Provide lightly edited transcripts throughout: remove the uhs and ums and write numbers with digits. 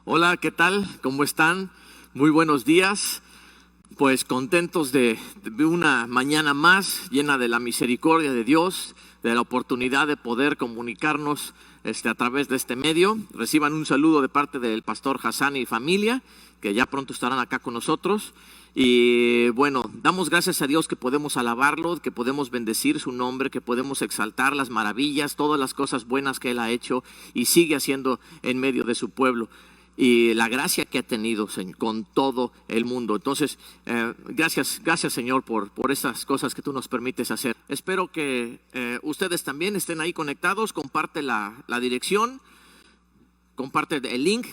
Hola, ¿qué tal? ¿Cómo están? Muy buenos días. Pues contentos de una mañana más llena de la misericordia de Dios, de la oportunidad de poder comunicarnos a través de este medio. Reciban un saludo de parte del pastor Hassan y familia, que ya pronto estarán acá con nosotros. Y bueno, damos gracias a Dios que podemos alabarlo, que podemos bendecir su nombre, que podemos exaltar las maravillas, todas las cosas buenas que Él ha hecho y sigue haciendo en medio de su pueblo. Y la gracia que ha tenido con todo el mundo. Entonces, gracias Señor por esas cosas que tú nos permites hacer. Espero que ustedes también estén ahí conectados. Comparte la dirección, comparte el link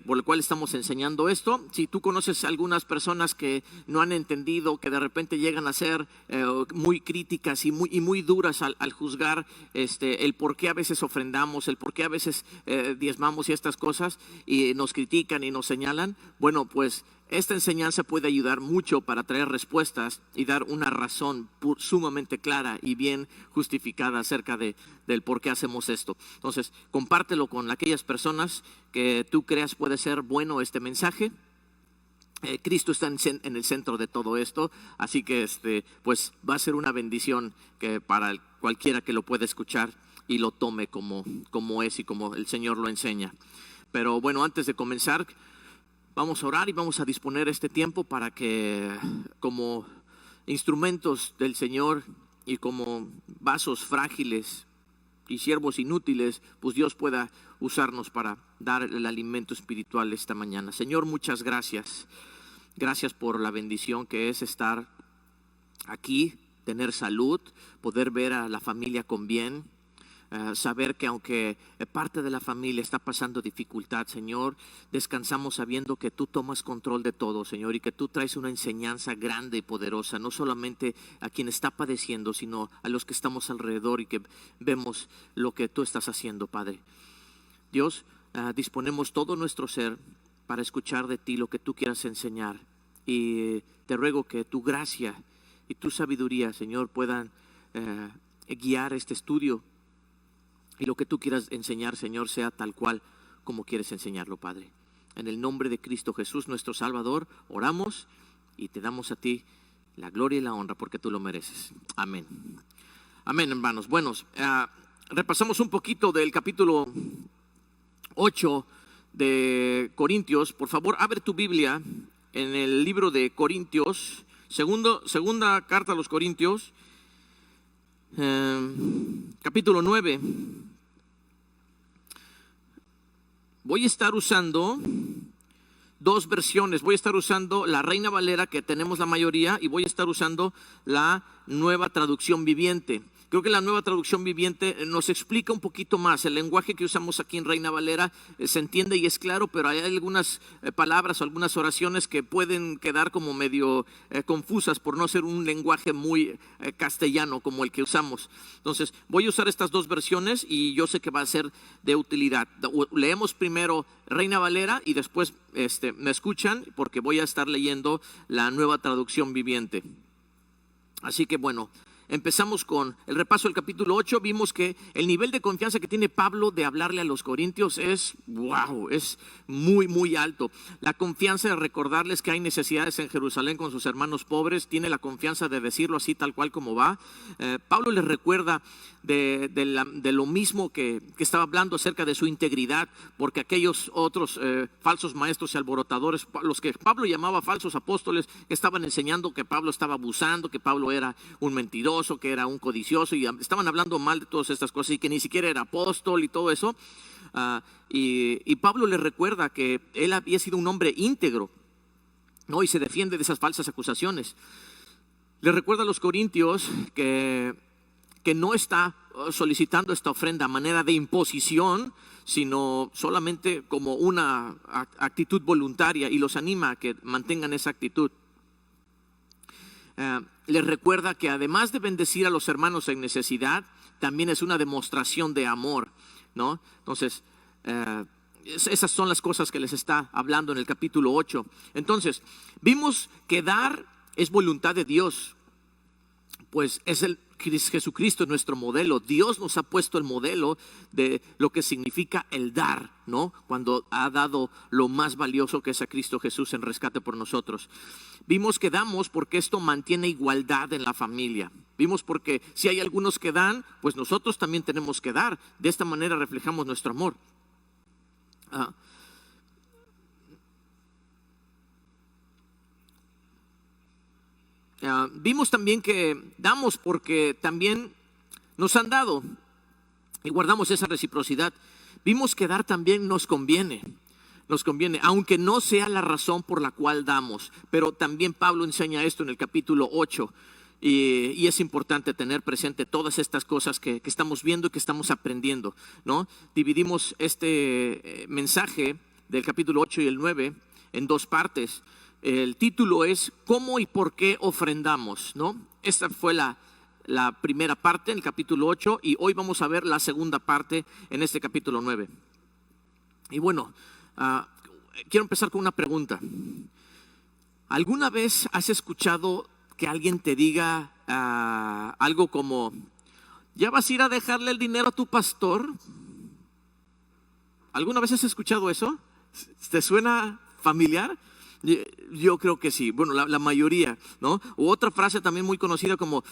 por el cual estamos enseñando esto. Si tú conoces a algunas personas que no han entendido, que de repente llegan a ser muy críticas y muy duras al juzgar el por qué a veces ofrendamos, el por qué a veces diezmamos y estas cosas, y nos critican y nos señalan, bueno, pues esta enseñanza puede ayudar mucho para traer respuestas y dar una razón sumamente clara y bien justificada acerca del por qué hacemos esto. Entonces, compártelo con aquellas personas que tú creas puede ser bueno este mensaje. Cristo está en el centro de todo esto, así que pues va a ser una bendición que para cualquiera que lo pueda escuchar y lo tome como es y como el Señor lo enseña. Pero bueno, antes de comenzar, vamos a orar y vamos a disponer este tiempo para que, como instrumentos del Señor y como vasos frágiles y siervos inútiles, pues Dios pueda usarnos para dar el alimento espiritual esta mañana. Señor, muchas gracias. Gracias por la bendición que es estar aquí, tener salud, poder ver a la familia con bien. Saber que aunque parte de la familia está pasando dificultad, Señor, descansamos sabiendo que tú tomas control de todo, Señor, y que tú traes una enseñanza grande y poderosa, no solamente a quien está padeciendo, sino a los que estamos alrededor y que vemos lo que tú estás haciendo, Padre. Dios, disponemos todo nuestro ser para escuchar de ti lo que tú quieras enseñar, y te ruego que tu gracia y tu sabiduría, Señor, puedan guiar este estudio. Y lo que tú quieras enseñar, Señor, sea tal cual como quieres enseñarlo, Padre. En el nombre de Cristo Jesús, nuestro Salvador, oramos y te damos a ti la gloria y la honra porque tú lo mereces. Amén. Amén, hermanos. Bueno, repasamos un poquito del capítulo 8 de Corintios. Por favor, abre tu Biblia en el libro de Corintios, segunda carta a los Corintios, capítulo 9. Voy a estar usando dos versiones. Voy a estar usando la Reina Valera, que tenemos la mayoría, y voy a estar usando la Nueva Traducción Viviente. Creo que la Nueva Traducción Viviente nos explica un poquito más. El lenguaje que usamos aquí en Reina Valera se entiende y es claro, pero hay algunas palabras o algunas oraciones que pueden quedar como medio confusas por no ser un lenguaje muy castellano como el que usamos. Entonces voy a usar estas dos versiones y yo sé que va a ser de utilidad. Leemos primero Reina Valera y después me escuchan porque voy a estar leyendo la Nueva Traducción Viviente. Así que bueno, empezamos con el repaso del capítulo 8. Vimos que el nivel de confianza que tiene Pablo de hablarle a los corintios es muy alto. La confianza de recordarles que hay necesidades en Jerusalén con sus hermanos pobres, tiene la confianza de decirlo así tal cual como va. Pablo les recuerda de lo mismo que estaba hablando acerca de su integridad, porque aquellos otros falsos maestros y alborotadores, los que Pablo llamaba falsos apóstoles, estaban enseñando que Pablo estaba abusando, que Pablo era un mentiroso, que era un codicioso, y estaban hablando mal de todas estas cosas y que ni siquiera era apóstol y todo eso. Y Pablo le recuerda que él había sido un hombre íntegro, ¿no? Y se defiende de esas falsas acusaciones. Le recuerda a los corintios que no está solicitando esta ofrenda a manera de imposición, sino solamente como una actitud voluntaria, y los anima a que mantengan esa actitud. Les recuerda que además de bendecir a los hermanos en necesidad, también es una demostración de amor, ¿no? Entonces, esas son las cosas que les está hablando en el capítulo 8. Entonces, vimos que dar es voluntad de Dios, pues es Jesucristo es nuestro modelo. Dios nos ha puesto el modelo de lo que significa el dar, ¿no? Cuando ha dado lo más valioso, que es a Cristo Jesús en rescate por nosotros. Vimos que damos porque esto mantiene igualdad en la familia. Vimos porque si hay algunos que dan, pues nosotros también tenemos que dar. De esta manera reflejamos nuestro amor. Vimos también que damos porque también nos han dado y guardamos esa reciprocidad. Vimos que dar también nos conviene, aunque no sea la razón por la cual damos. Pero también Pablo enseña esto en el capítulo 8 y es importante tener presente todas estas cosas que estamos viendo y que estamos aprendiendo, ¿no? Dividimos este mensaje del capítulo 8 y el 9 en dos partes. El título es ¿cómo y por qué ofrendamos?, ¿no? Esta fue la primera parte en el capítulo 8 y hoy vamos a ver la segunda parte en este capítulo 9. Y bueno, quiero empezar con una pregunta. ¿Alguna vez has escuchado que alguien te diga algo como: ¿ya vas a ir a dejarle el dinero a tu pastor? ¿Alguna vez has escuchado eso? ¿Te suena familiar? Yo creo que sí, bueno, la mayoría, ¿no? O otra frase también muy conocida como: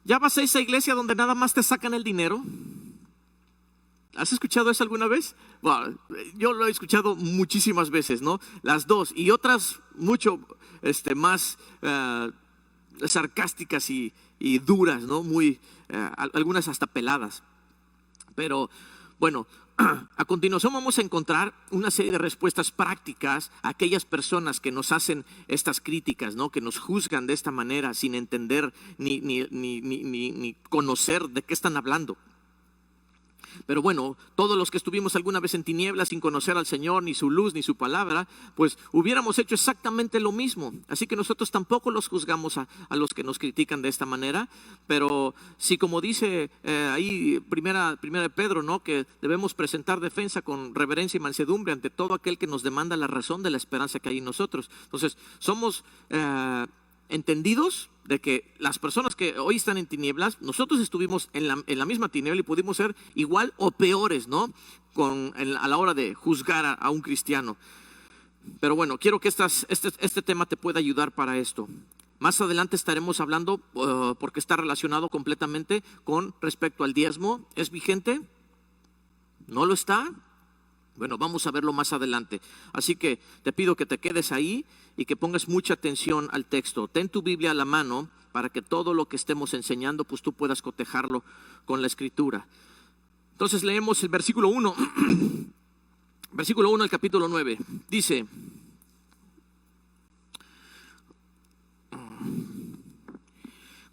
¿ya vas a esa iglesia donde nada más te sacan el dinero? ¿Has escuchado eso alguna vez? Bueno, yo lo he escuchado muchísimas veces, ¿no? Las dos y otras mucho más sarcásticas y duras, ¿no? Muy, algunas hasta peladas. Pero bueno, a continuación vamos a encontrar una serie de respuestas prácticas a aquellas personas que nos hacen estas críticas, ¿no? Que nos juzgan de esta manera sin entender ni conocer de qué están hablando. Pero bueno, todos los que estuvimos alguna vez en tinieblas sin conocer al Señor, ni su luz, ni su palabra, pues hubiéramos hecho exactamente lo mismo. Así que nosotros tampoco los juzgamos a los que nos critican de esta manera. Pero sí, como dice ahí primera de Pedro, ¿no? Que debemos presentar defensa con reverencia y mansedumbre ante todo aquel que nos demanda la razón de la esperanza que hay en nosotros. Entonces, somos entendidos de que las personas que hoy están en tinieblas, nosotros estuvimos en la misma tiniebla y pudimos ser igual o peores, ¿no? A la hora de juzgar a un cristiano. Pero bueno, quiero que este tema te pueda ayudar para esto. Más adelante estaremos hablando porque está relacionado completamente con respecto al diezmo. ¿Es vigente? ¿No lo está? Bueno, vamos a verlo más adelante. Así que te pido que te quedes ahí y que pongas mucha atención al texto. Ten tu Biblia a la mano para que todo lo que estemos enseñando, pues tú puedas cotejarlo con la Escritura. Entonces leemos el versículo 1, versículo 1 al capítulo 9. Dice: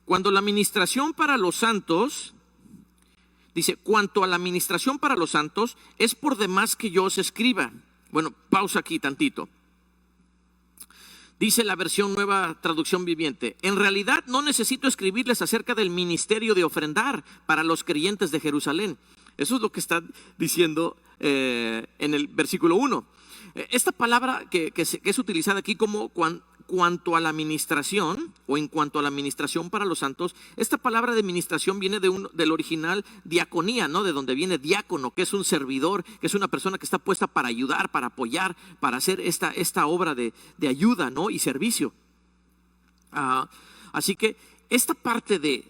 cuando la administración para los santos... Dice, cuanto a la administración para los santos, es por demás que yo os escriba. Bueno, pausa aquí tantito. Dice la versión Nueva Traducción Viviente: en realidad no necesito escribirles acerca del ministerio de ofrendar para los creyentes de Jerusalén. Eso es lo que está diciendo en el versículo 1. Esta palabra que es utilizada aquí como cuanto a la administración, o en cuanto a la administración para los santos, esta palabra de administración viene del original diaconía, ¿no? De donde viene diácono, que es un servidor, que es una persona que está puesta para ayudar, para apoyar, para hacer esta obra de ayuda, ¿no? Y servicio. Así que esta parte de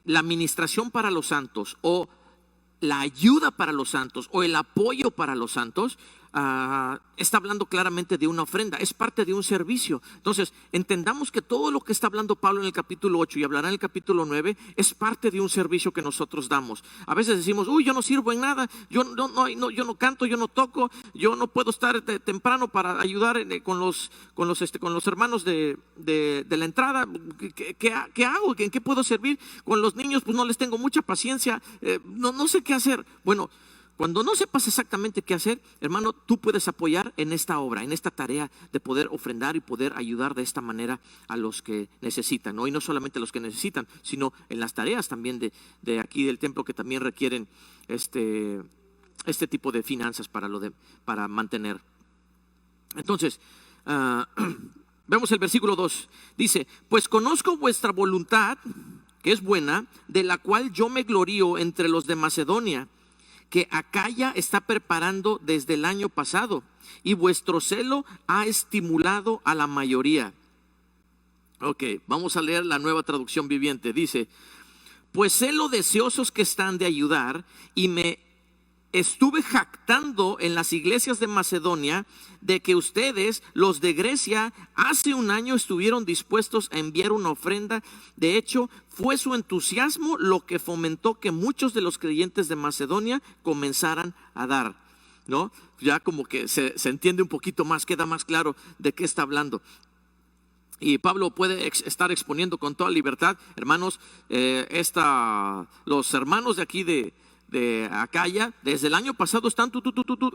la administración para los santos, o la ayuda para los santos, o el apoyo para los santos, está hablando claramente de una ofrenda, es parte de un servicio. Entonces entendamos que todo lo que está hablando Pablo en el capítulo 8 y hablará en el capítulo 9 es parte de un servicio que nosotros damos. A veces decimos, yo no sirvo en nada, yo no canto, yo no toco, yo no puedo estar temprano para ayudar con los hermanos de la entrada. ¿Qué hago? ¿En qué puedo servir? Con los niños pues no les tengo mucha paciencia, no sé qué hacer. Bueno, cuando no sepas exactamente qué hacer, hermano, tú puedes apoyar en esta obra, en esta tarea de poder ofrendar y poder ayudar de esta manera a los que necesitan, ¿no? Y no solamente a los que necesitan, sino en las tareas también de aquí del templo que también requieren este tipo de finanzas para mantener. Entonces, vemos el versículo 2. Dice, pues conozco vuestra voluntad, que es buena, de la cual yo me glorío entre los de Macedonia, que Acaya está preparando desde el año pasado, y vuestro celo ha estimulado a la mayoría. Ok, vamos a leer la Nueva Traducción Viviente. Dice: pues sé lo deseosos que están de ayudar, y me estuve jactando en las iglesias de Macedonia de que ustedes, los de Grecia, hace un año estuvieron dispuestos a enviar una ofrenda. De hecho, fue su entusiasmo lo que fomentó que muchos de los creyentes de Macedonia comenzaran a dar, ¿no? Ya como que se entiende un poquito más, queda más claro de qué está hablando. Y Pablo puede estar exponiendo con toda libertad, hermanos, los hermanos de aquí de Acaya, desde el año pasado están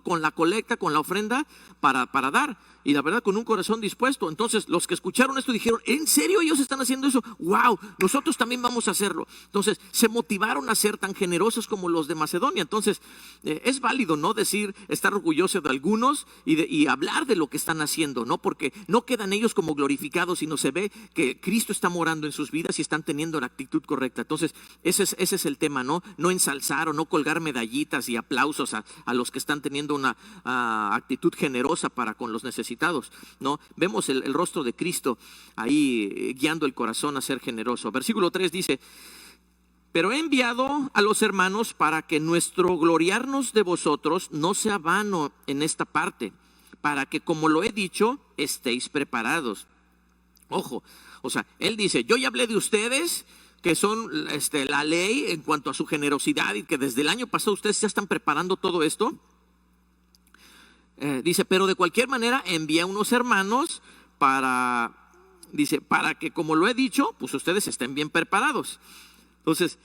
con la colecta, con la ofrenda para dar, y la verdad con un corazón dispuesto. Entonces los que escucharon esto dijeron: ¿en serio ellos están haciendo eso? ¡Wow! Nosotros también vamos a hacerlo. Entonces se motivaron a ser tan generosos como los de Macedonia. Entonces es válido, ¿no?, decir, estar orgulloso de algunos y hablar de lo que están haciendo, ¿no? Porque no quedan ellos como glorificados, sino se ve que Cristo está morando en sus vidas y están teniendo la actitud correcta. Entonces ese es el tema, ¿no? No ensalzar o no colgar medallitas y aplausos a los que están teniendo una actitud generosa para con los necesitados, ¿no? Vemos el rostro de Cristo ahí guiando el corazón a ser generoso. Versículo 3 dice: pero he enviado a los hermanos para que nuestro gloriarnos de vosotros no sea vano en esta parte, para que, como lo he dicho, estéis preparados. Ojo, o sea, él dice: yo ya hablé de ustedes, que son la ley en cuanto a su generosidad, y que desde el año pasado ustedes ya están preparando todo esto. Dice: pero de cualquier manera envía unos hermanos para que, como lo he dicho, pues ustedes estén bien preparados. Entonces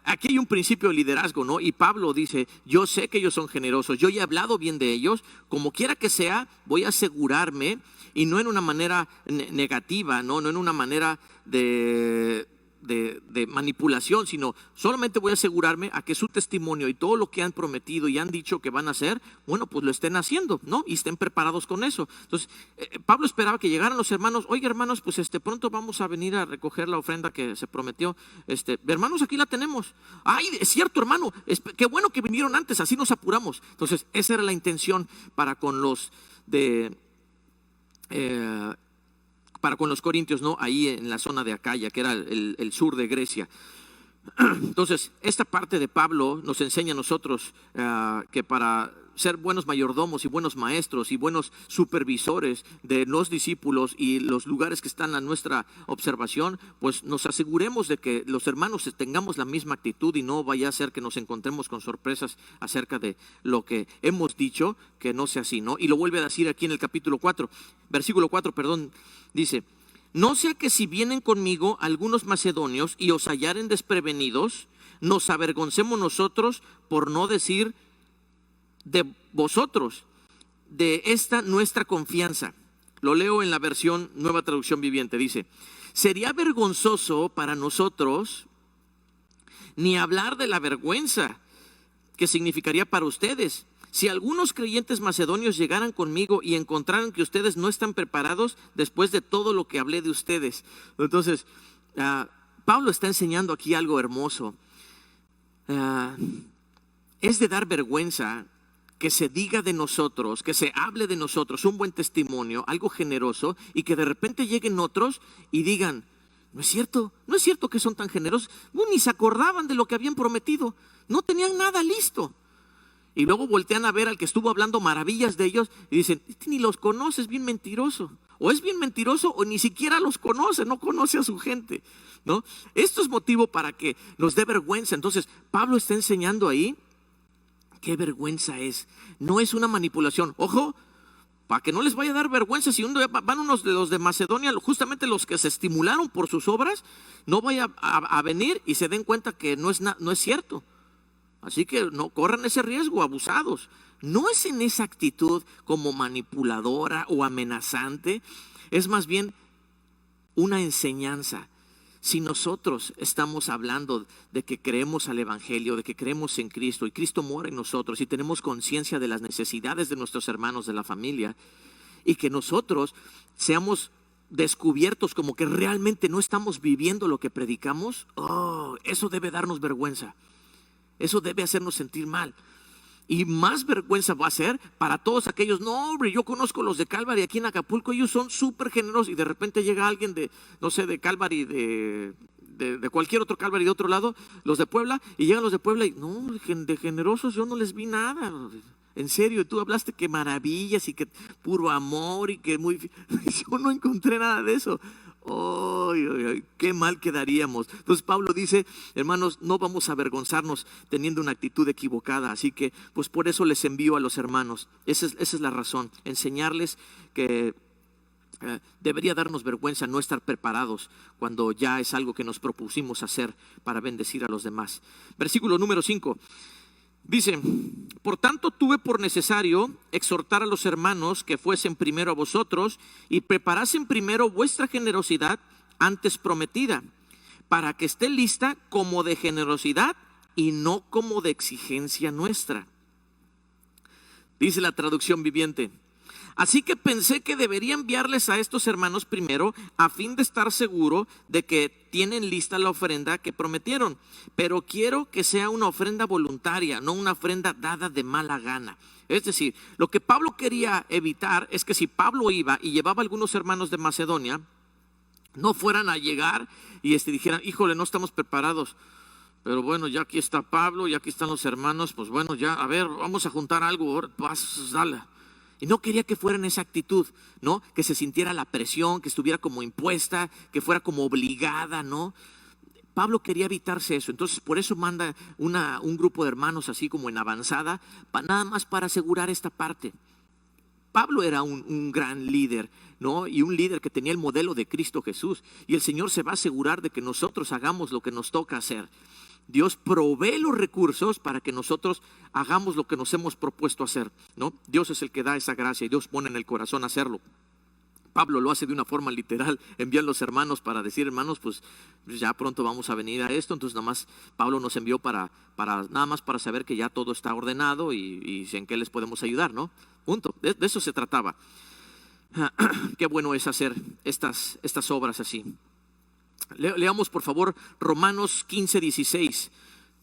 aquí hay un principio de liderazgo, ¿no? Y Pablo dice: yo sé que ellos son generosos, yo ya he hablado bien de ellos, como quiera que sea, voy a asegurarme, y no en una manera negativa, no en una manera de manipulación, sino solamente voy a asegurarme a que su testimonio y todo lo que han prometido y han dicho que van a hacer, bueno, pues lo estén haciendo, ¿no? Y estén preparados con eso. Entonces Pablo esperaba que llegaran los hermanos: oye, hermanos, pues pronto vamos a venir a recoger la ofrenda que se prometió. Hermanos, aquí la tenemos. Ay, es cierto, hermano, qué bueno que vinieron antes, así nos apuramos. Entonces esa era la intención para con los corintios, ¿no? Ahí en la zona de Acaya, que era el sur de Grecia. Entonces esta parte de Pablo nos enseña a nosotros que para ser buenos mayordomos y buenos maestros y buenos supervisores de los discípulos y los lugares que están a nuestra observación, pues nos aseguremos de que los hermanos tengamos la misma actitud, y no vaya a ser que nos encontremos con sorpresas acerca de lo que hemos dicho, que no sea así, ¿no? Y lo vuelve a decir aquí en el capítulo 4, versículo 4, perdón, dice: no sea que si vienen conmigo algunos macedonios y os hallaren desprevenidos, nos avergoncemos nosotros, por no decir de vosotros, de esta nuestra confianza. Lo leo en la versión Nueva Traducción Viviente. Dice: sería vergonzoso para nosotros ni hablar de la vergüenza que significaría para ustedes si algunos creyentes macedonios llegaran conmigo y encontraran que ustedes no están preparados después de todo lo que hablé de ustedes. Entonces Pablo está enseñando aquí algo hermoso. Es de dar vergüenza que se diga de nosotros, que se hable de nosotros un buen testimonio, algo generoso, y que de repente lleguen otros y digan: no es cierto que son tan generosos, ni se acordaban de lo que habían prometido, no tenían nada listo. Y luego voltean a ver al que estuvo hablando maravillas de ellos y dicen: ni los conoces, bien mentiroso. O es bien mentiroso o ni siquiera los conoce, no conoce a su gente, ¿no? Esto es motivo para que nos dé vergüenza. Entonces Pablo está enseñando ahí qué vergüenza es. No es una manipulación. Ojo, para que no les vaya a dar vergüenza si van unos de los de Macedonia, justamente los que se estimularon por sus obras, no vaya a venir y se den cuenta que no es cierto. Así que no corran ese riesgo, abusados. No es en esa actitud como manipuladora o amenazante, es más bien una enseñanza. Si nosotros estamos hablando de que creemos al Evangelio, de que creemos en Cristo y Cristo mora en nosotros, y tenemos conciencia de las necesidades de nuestros hermanos de la familia, y que nosotros seamos descubiertos como que realmente no estamos viviendo lo que predicamos, eso debe darnos vergüenza. Eso debe hacernos sentir mal. Y más vergüenza va a ser para todos aquellos, no hombre, yo conozco los de Calvary aquí en Acapulco, ellos son súper generosos, y de repente llega alguien de, no sé, de Calvary, de cualquier otro Calvary de otro lado, los de Puebla, y llegan los de Puebla y no, de generosos yo no les vi nada. En serio, tú hablaste que maravillas y que puro amor y que muy... Yo no encontré nada de eso. Qué mal quedaríamos. Entonces Pablo dice, hermanos, no vamos a avergonzarnos teniendo una actitud equivocada. Así que pues por eso les envío a los hermanos. Esa es la razón, enseñarles que debería darnos vergüenza no estar preparados cuando ya es algo que nos propusimos hacer para bendecir a los demás. Versículo número 5 dice: por tanto tuve por necesario exhortar a los hermanos que fuesen primero a vosotros y preparasen primero vuestra generosidad antes prometida, para que esté lista como de generosidad y no como de exigencia nuestra. Dice la traducción viviente: así que pensé que debería enviarles a estos hermanos primero, a fin de estar seguro de que tienen lista la ofrenda que prometieron. Pero quiero que sea una ofrenda voluntaria, no una ofrenda dada de mala gana. Es decir, lo que Pablo quería evitar es que si Pablo iba y llevaba a algunos hermanos de Macedonia, no fueran a llegar y dijeran, híjole, no estamos preparados. Pero bueno, ya aquí está Pablo, ya aquí están los hermanos, pues bueno, ya, a ver, vamos a juntar algo, dale. Y no quería que fuera en esa actitud, ¿no? Que se sintiera la presión, que estuviera como impuesta, que fuera como obligada, ¿no? Pablo quería evitarse eso, entonces por eso manda un grupo de hermanos así como en avanzada, nada más para asegurar esta parte. Pablo era un gran líder, ¿no? Y un líder que tenía el modelo de Cristo Jesús. Y el Señor se va a asegurar de que nosotros hagamos lo que nos toca hacer. Dios provee los recursos para que nosotros hagamos lo que nos hemos propuesto hacer, ¿no? Dios es el que da esa gracia y Dios pone en el corazón hacerlo. Pablo lo hace de una forma literal, envía a los hermanos para decir, hermanos, pues ya pronto vamos a venir a esto. Entonces nada más Pablo nos envió nada más para saber que ya todo está ordenado y en qué les podemos ayudar, ¿no? Punto. De eso se trataba. Qué bueno es hacer estas obras así. Leamos por favor Romanos 15:16.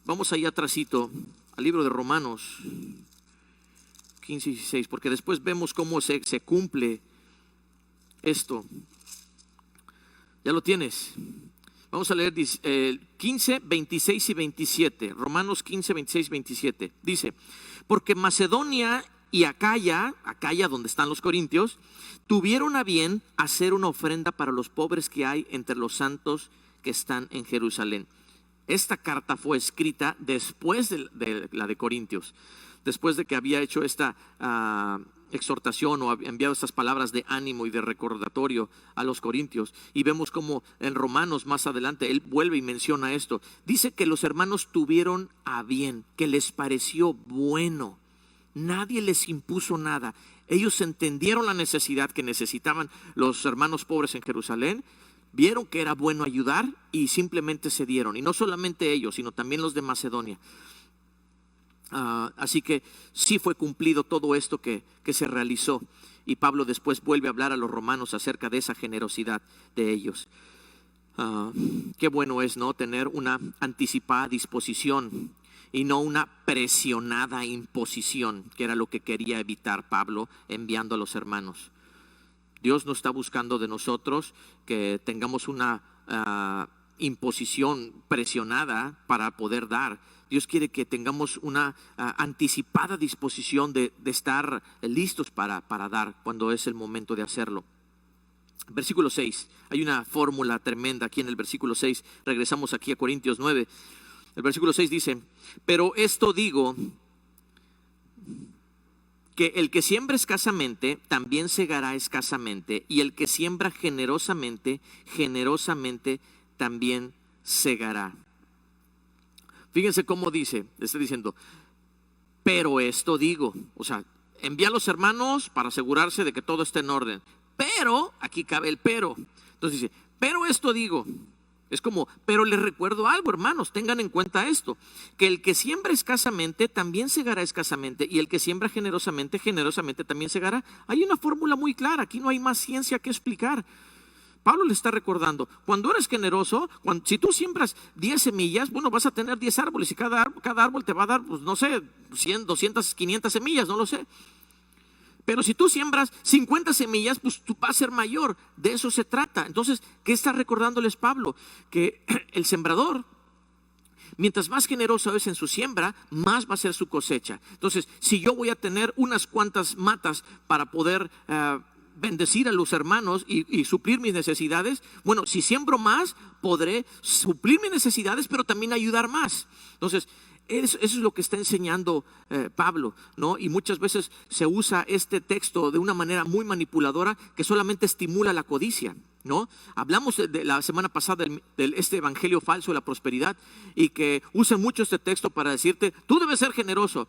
Vamos allá atrásito al libro de Romanos 15:16, porque después vemos cómo se cumple esto. ¿Ya lo tienes? Vamos a leer 15, 26 y 27. Romanos 15, 26, 27. Dice: porque Macedonia y Acaya donde están los corintios, tuvieron a bien hacer una ofrenda para los pobres que hay entre los santos que están en Jerusalén. Esta carta fue escrita después de la de Corintios, después de que había hecho esta exhortación o enviado estas palabras de ánimo y de recordatorio a los corintios. Y vemos como en Romanos más adelante él vuelve y menciona esto. Dice que los hermanos tuvieron a bien, que les pareció bueno. Nadie les impuso nada. Ellos entendieron la necesidad que necesitaban los hermanos pobres en Jerusalén, vieron que era bueno ayudar y simplemente se dieron. Y no solamente ellos, sino también los de Macedonia. Así que sí fue cumplido todo esto que se realizó. Y Pablo después vuelve a hablar a los romanos acerca de esa generosidad de ellos. Qué bueno es, ¿no?, tener una anticipada disposición y no una presionada imposición, que era lo que quería evitar Pablo enviando a los hermanos. Dios no está buscando de nosotros que tengamos una imposición presionada para poder dar. Dios quiere que tengamos una anticipada disposición de estar listos para dar cuando es el momento de hacerlo. Versículo 6, hay una fórmula tremenda aquí en el versículo 6. Regresamos aquí a Corintios 9. El versículo 6 dice: pero esto digo, que el que siembra escasamente también segará escasamente, y el que siembra generosamente, generosamente también segará. Fíjense cómo está diciendo, pero esto digo, o sea, envía a los hermanos para asegurarse de que todo esté en orden. Pero, aquí cabe el pero. Entonces dice, pero esto digo. Es como, pero les recuerdo algo, hermanos, tengan en cuenta esto, que el que siembra escasamente también segará escasamente, y el que siembra generosamente, generosamente también segará. Hay una fórmula muy clara, aquí no hay más ciencia que explicar. Pablo le está recordando, cuando eres generoso, si tú siembras 10 semillas, bueno, vas a tener 10 árboles y cada árbol te va a dar, pues no sé, 100, 200, 500 semillas, no lo sé. Pero si tú siembras 50 semillas, pues tú vas a ser mayor. De eso se trata. Entonces, ¿qué está recordándoles Pablo? Que el sembrador, mientras más generoso es en su siembra, más va a ser su cosecha. Entonces, si yo voy a tener unas cuantas matas para poder bendecir a los hermanos y suplir mis necesidades, bueno, si siembro más, podré suplir mis necesidades, pero también ayudar más. Entonces, eso es lo que está enseñando Pablo, ¿no? Y muchas veces se usa este texto de una manera muy manipuladora que solamente estimula la codicia, ¿no? Hablamos de la semana pasada de este evangelio falso de la prosperidad, y que usan mucho este texto para decirte, tú debes ser generoso.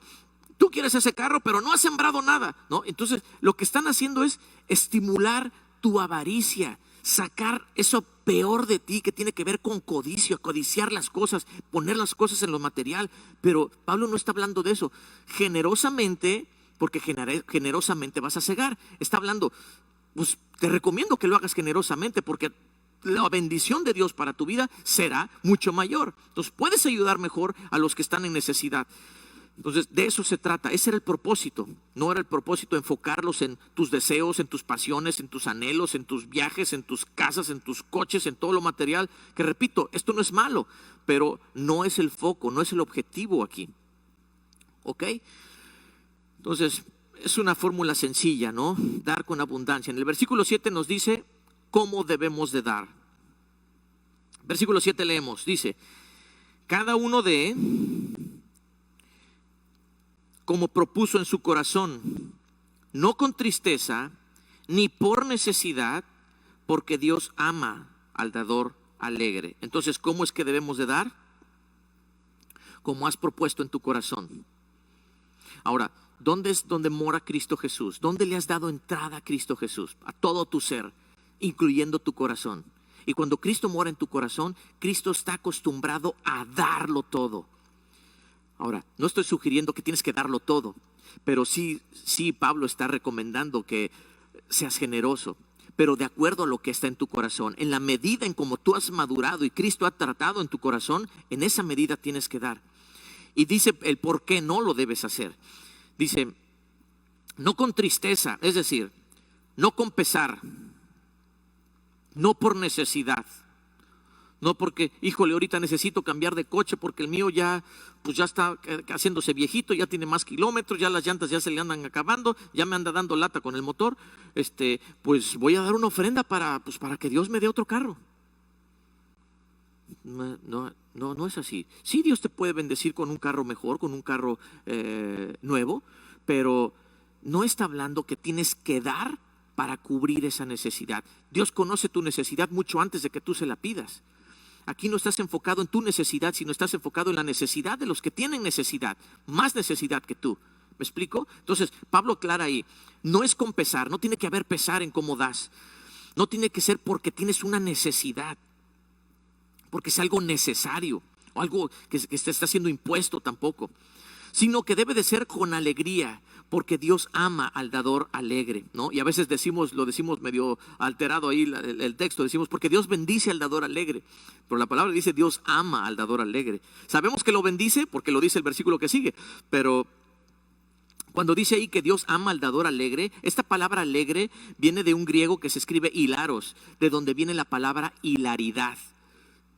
Tú quieres ese carro, pero no has sembrado nada, ¿no? Entonces, lo que están haciendo es estimular tu avaricia, sacar eso peor de ti que tiene que ver con codicio, codiciar las cosas, poner las cosas en lo material. Pero Pablo no está hablando de eso. Generosamente, porque generosamente vas a cegar. Está hablando, pues te recomiendo que lo hagas generosamente, porque la bendición de Dios para tu vida será mucho mayor. Entonces puedes ayudar mejor a los que están en necesidad. Entonces, de eso se trata. Ese era el propósito. No era el propósito enfocarlos en tus deseos, en tus pasiones, en tus anhelos, en tus viajes, en tus casas, en tus coches, en todo lo material. Que repito, esto no es malo, pero no es el foco, no es el objetivo aquí. ¿Ok? Entonces, es una fórmula sencilla, ¿no? Dar con abundancia. En el versículo 7 nos dice cómo debemos de dar. Versículo 7 leemos, dice, cada uno de como propuso en su corazón, no con tristeza, ni por necesidad, porque Dios ama al dador alegre. Entonces, ¿cómo es que debemos de dar? Como has propuesto en tu corazón. Ahora, ¿dónde es donde mora Cristo Jesús? ¿Dónde le has dado entrada a Cristo Jesús? A todo tu ser, incluyendo tu corazón. Y cuando Cristo mora en tu corazón, Cristo está acostumbrado a darlo todo. Ahora, no estoy sugiriendo que tienes que darlo todo, pero sí Pablo está recomendando que seas generoso, pero de acuerdo a lo que está en tu corazón. En la medida en como tú has madurado y Cristo ha tratado en tu corazón, en esa medida tienes que dar. Y dice el por qué no lo debes hacer. Dice, no con tristeza, es decir, no con pesar, no por necesidad. No porque, híjole, ahorita necesito cambiar de coche porque el mío ya está haciéndose viejito, ya tiene más kilómetros, ya las llantas ya se le andan acabando, ya me anda dando lata con el motor. Pues voy a dar una ofrenda para que Dios me dé otro carro. No es así. Sí, Dios te puede bendecir con un carro mejor, con un carro nuevo, pero no está hablando que tienes que dar para cubrir esa necesidad. Dios conoce tu necesidad mucho antes de que tú se la pidas. Aquí no estás enfocado en tu necesidad, sino estás enfocado en la necesidad de los que tienen necesidad, más necesidad que tú. ¿Me explico? Entonces, Pablo aclara ahí, no es con pesar, no tiene que haber pesar en cómo das. No tiene que ser porque tienes una necesidad, porque es algo necesario, o algo que te está siendo impuesto tampoco. Sino que debe de ser con alegría, porque Dios ama al dador alegre, ¿no? Y a veces lo decimos medio alterado ahí el texto, decimos porque Dios bendice al dador alegre, pero la palabra dice Dios ama al dador alegre. Sabemos que lo bendice porque lo dice el versículo que sigue, pero cuando dice ahí que Dios ama al dador alegre, esta palabra alegre viene de un griego que se escribe hilaros, de donde viene la palabra hilaridad.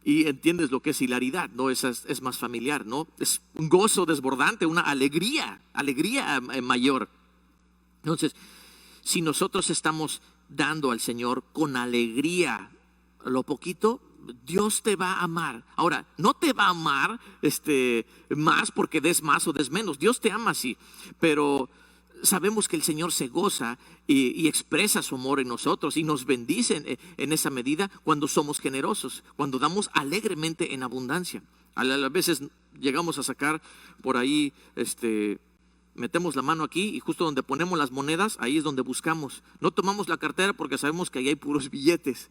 Y entiendes lo que es hilaridad, ¿no? Es más familiar, ¿no? Es un gozo desbordante, una alegría mayor. Entonces, si nosotros estamos dando al Señor con alegría lo poquito, Dios te va a amar. Ahora, no te va a amar más porque des más o des menos. Dios te ama así, pero sabemos que el Señor se goza y expresa su amor en nosotros y nos bendice en esa medida cuando somos generosos, cuando damos alegremente en abundancia. A veces llegamos a sacar por ahí, metemos la mano aquí y justo donde ponemos las monedas, ahí es donde buscamos. No tomamos la cartera porque sabemos que ahí hay puros billetes.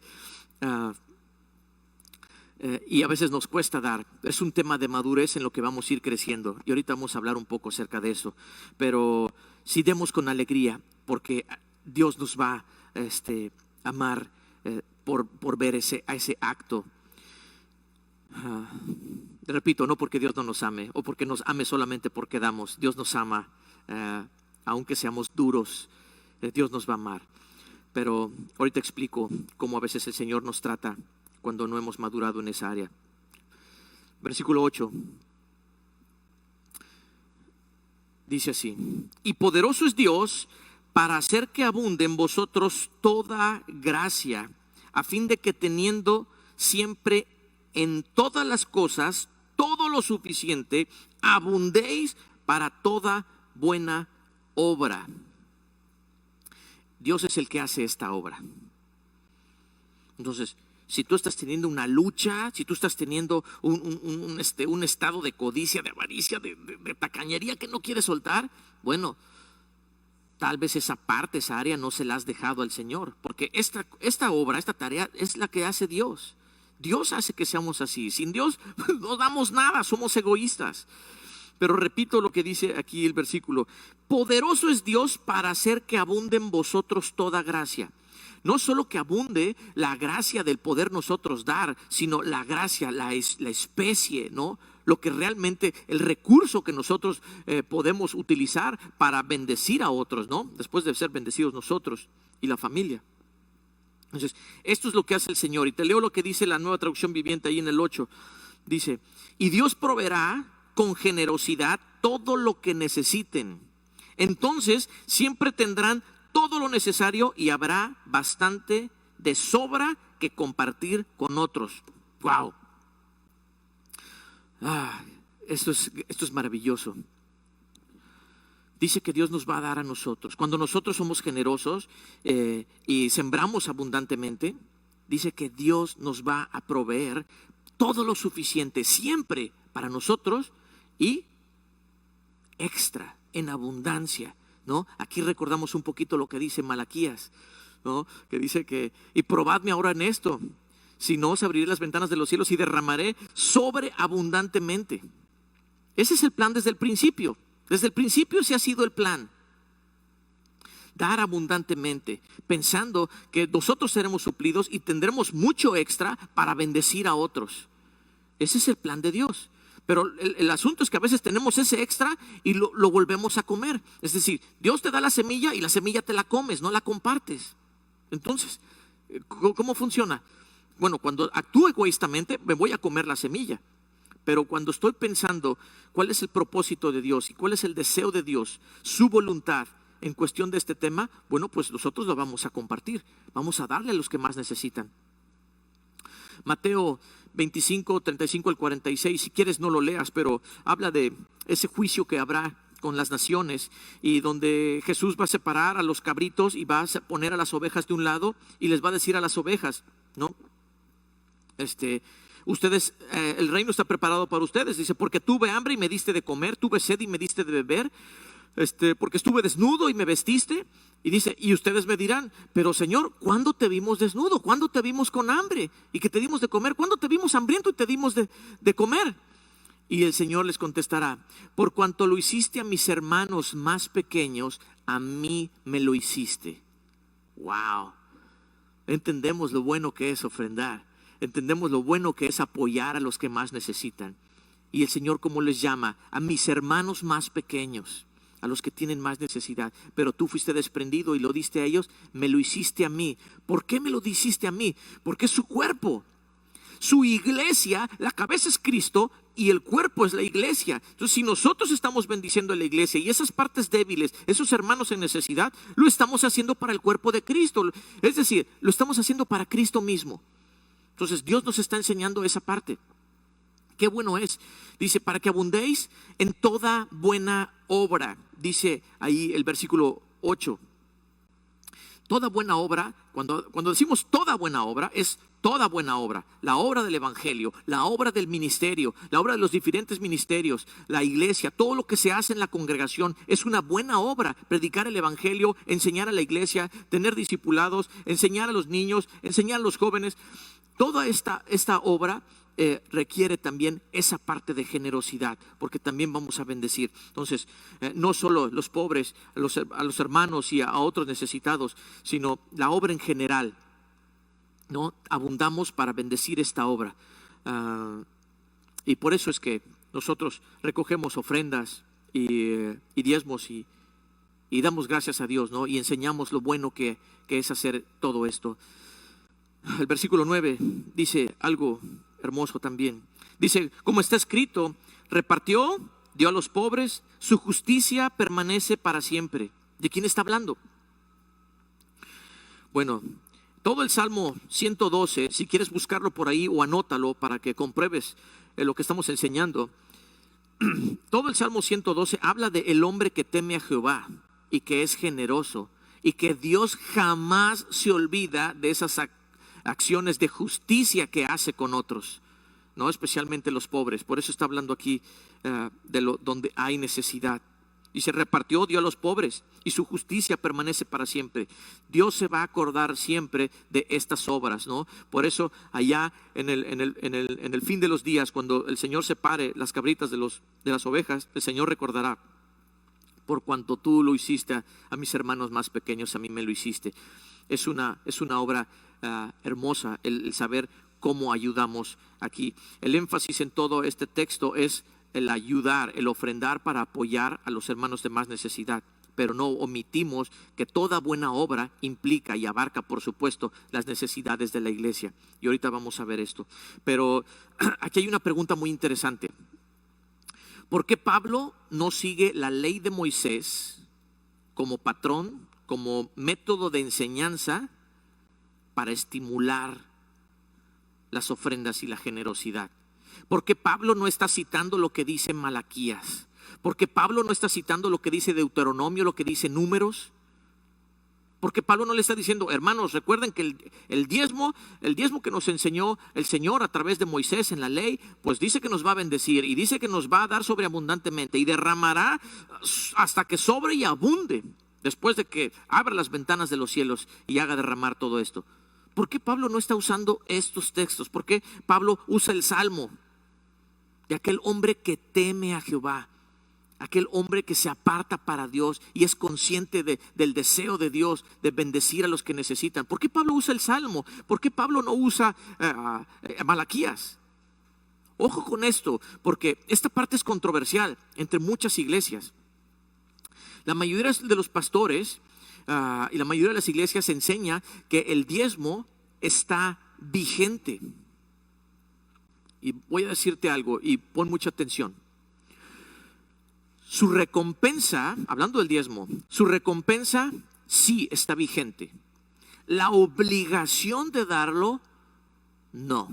Y a veces nos cuesta dar. Es un tema de madurez en lo que vamos a ir creciendo. Y ahorita vamos a hablar un poco acerca de eso. Pero si demos con alegría, porque Dios nos va a amar por ver a ese acto. Repito, no porque Dios no nos ame o porque nos ame solamente porque damos. Dios nos ama, aunque seamos duros, Dios nos va a amar. Pero ahorita explico cómo a veces el Señor nos trata cuando no hemos madurado en esa área. Versículo 8 dice así: y poderoso es Dios para hacer que abunde en vosotros toda gracia, a fin de que teniendo siempre en todas las cosas todo lo suficiente, abundéis para toda buena obra. Dios es el que hace esta obra. Entonces, si tú estás teniendo una lucha, si tú estás teniendo un estado de codicia, de avaricia, de tacañería que no quieres soltar, bueno, tal vez esa parte, esa área no se la has dejado al Señor, porque esta obra, esta tarea es la que hace Dios. Dios hace que seamos así. Sin Dios no damos nada, somos egoístas. Pero repito lo que dice aquí el versículo: poderoso es Dios para hacer que abunde en vosotros toda gracia. No solo que abunde la gracia del poder nosotros dar, sino la gracia, la especie, ¿no? Lo que realmente, el recurso que nosotros podemos utilizar para bendecir a otros, ¿no? Después de ser bendecidos nosotros y la familia. Entonces, esto es lo que hace el Señor. Y te leo lo que dice la Nueva Traducción Viviente ahí en el 8. Dice: y Dios proveerá con generosidad todo lo que necesiten. Entonces, siempre tendrán todo lo necesario y habrá bastante de sobra que compartir con otros. ¡Wow! Esto es maravilloso. Dice que Dios nos va a dar a nosotros. Cuando nosotros somos generosos y sembramos abundantemente, dice que Dios nos va a proveer todo lo suficiente siempre para nosotros y extra, en abundancia, ¿no? Aquí recordamos un poquito lo que dice Malaquías, ¿no? Que dice que: y probadme ahora en esto, si no os abriré las ventanas de los cielos y derramaré sobreabundantemente. Ese es el plan desde el principio. Desde el principio ese ha sido el plan: dar abundantemente, pensando que nosotros seremos suplidos y tendremos mucho extra para bendecir a otros. Ese es el plan de Dios. Pero el asunto es que a veces tenemos ese extra y lo volvemos a comer. Es decir, Dios te da la semilla y la semilla te la comes, no la compartes. Entonces, ¿cómo funciona? Bueno, cuando actúo egoístamente me voy a comer la semilla. Pero cuando estoy pensando cuál es el propósito de Dios y cuál es el deseo de Dios, su voluntad en cuestión de este tema, bueno, pues nosotros lo vamos a compartir. Vamos a darle a los que más necesitan. Mateo 25, 35 al 46, si quieres no lo leas, pero habla de ese juicio que habrá con las naciones y donde Jesús va a separar a los cabritos y va a poner a las ovejas de un lado y les va a decir a las ovejas, ¿no? Ustedes, el reino está preparado para ustedes. Dice: porque tuve hambre y me diste de comer, tuve sed y me diste de beber, porque estuve desnudo y me vestiste. Y dice: y ustedes me dirán: pero Señor, ¿cuándo te vimos desnudo? ¿Cuándo te vimos con hambre y que te dimos de comer? ¿Cuándo te vimos hambriento y te dimos de comer? Y el Señor les contestará: por cuanto lo hiciste a mis hermanos más pequeños, a mí me lo hiciste. Wow. Entendemos lo bueno que es ofrendar. Entendemos lo bueno que es apoyar a los que más necesitan. Y el Señor, ¿cómo les llama? A mis hermanos más pequeños, a los que tienen más necesidad. Pero tú fuiste desprendido y lo diste a ellos, me lo hiciste a mí. ¿Por qué me lo hiciste a mí? Porque es su cuerpo. Su iglesia, la cabeza es Cristo y el cuerpo es la iglesia. Entonces, si nosotros estamos bendiciendo a la iglesia y esas partes débiles, esos hermanos en necesidad, lo estamos haciendo para el cuerpo de Cristo. Es decir, lo estamos haciendo para Cristo mismo. Entonces Dios nos está enseñando esa parte. Qué bueno es. Dice: para que abundéis en toda buena obra. Dice ahí el versículo 8. Toda buena obra, cuando decimos toda buena obra, es toda buena obra. La obra del evangelio, la obra del ministerio, la obra de los diferentes ministerios, la iglesia, todo lo que se hace en la congregación es una buena obra. Predicar el evangelio, enseñar a la iglesia, tener discipulados, enseñar a los niños, enseñar a los jóvenes. Toda esta obra requiere también esa parte de generosidad, porque también vamos a bendecir. Entonces, no solo los pobres, a los hermanos y a otros necesitados, sino la obra en general. ¿no? Abundamos para bendecir esta obra. Y por eso es que nosotros recogemos ofrendas y diezmos y damos gracias a Dios, ¿no? Y enseñamos lo bueno que es hacer todo esto. El versículo 9 dice algo hermoso también. Dice, como está escrito, repartió, dio a los pobres, su justicia permanece para siempre. ¿De quién está hablando? Bueno, todo el Salmo 112, si quieres buscarlo por ahí o anótalo para que compruebes lo que estamos enseñando. Todo el Salmo 112 habla de el hombre que teme a Jehová y que es generoso y que Dios jamás se olvida de esas acciones de justicia que hace con otros, ¿no? Especialmente los pobres. Por eso está hablando aquí donde hay necesidad. Y se repartió, dio a los pobres, y su justicia permanece para siempre. Dios se va a acordar siempre de estas obras, ¿no? Por eso allá en el fin de los días, cuando el Señor separe las cabritas de las ovejas, el Señor recordará: por cuanto tú lo hiciste a mis hermanos más pequeños, a mí me lo hiciste. Es una obra hermosa el saber cómo ayudamos aquí. El énfasis en todo este texto es el ayudar, el ofrendar para apoyar a los hermanos de más necesidad, pero no omitimos que toda buena obra implica y abarca, por supuesto, las necesidades de la iglesia. Y ahorita vamos a ver esto. Pero aquí hay una pregunta muy interesante. ¿Por qué Pablo no sigue la ley de Moisés como patrón, como método de enseñanza para estimular las ofrendas y la generosidad? Porque Pablo no está citando lo que dice Malaquías, porque Pablo no está citando lo que dice Deuteronomio, lo que dice Números, porque Pablo no le está diciendo: hermanos, recuerden que el diezmo que nos enseñó el Señor a través de Moisés en la ley, pues dice que nos va a bendecir y dice que nos va a dar sobreabundantemente y derramará hasta que sobre y abunde, después de que abra las ventanas de los cielos y haga derramar todo esto. ¿Por qué Pablo no está usando estos textos? ¿Por qué Pablo usa el Salmo de aquel hombre que teme a Jehová, aquel hombre que se aparta para Dios y es consciente del deseo de Dios de bendecir a los que necesitan? ¿Por qué Pablo usa el Salmo? ¿Por qué Pablo no usa Malaquías? Ojo con esto, porque esta parte es controversial entre muchas iglesias. La mayoría de los pastores y la mayoría de las iglesias enseña que el diezmo está vigente. Y voy a decirte algo y pon mucha atención. Su recompensa, hablando del diezmo, su recompensa sí está vigente. La obligación de darlo, no.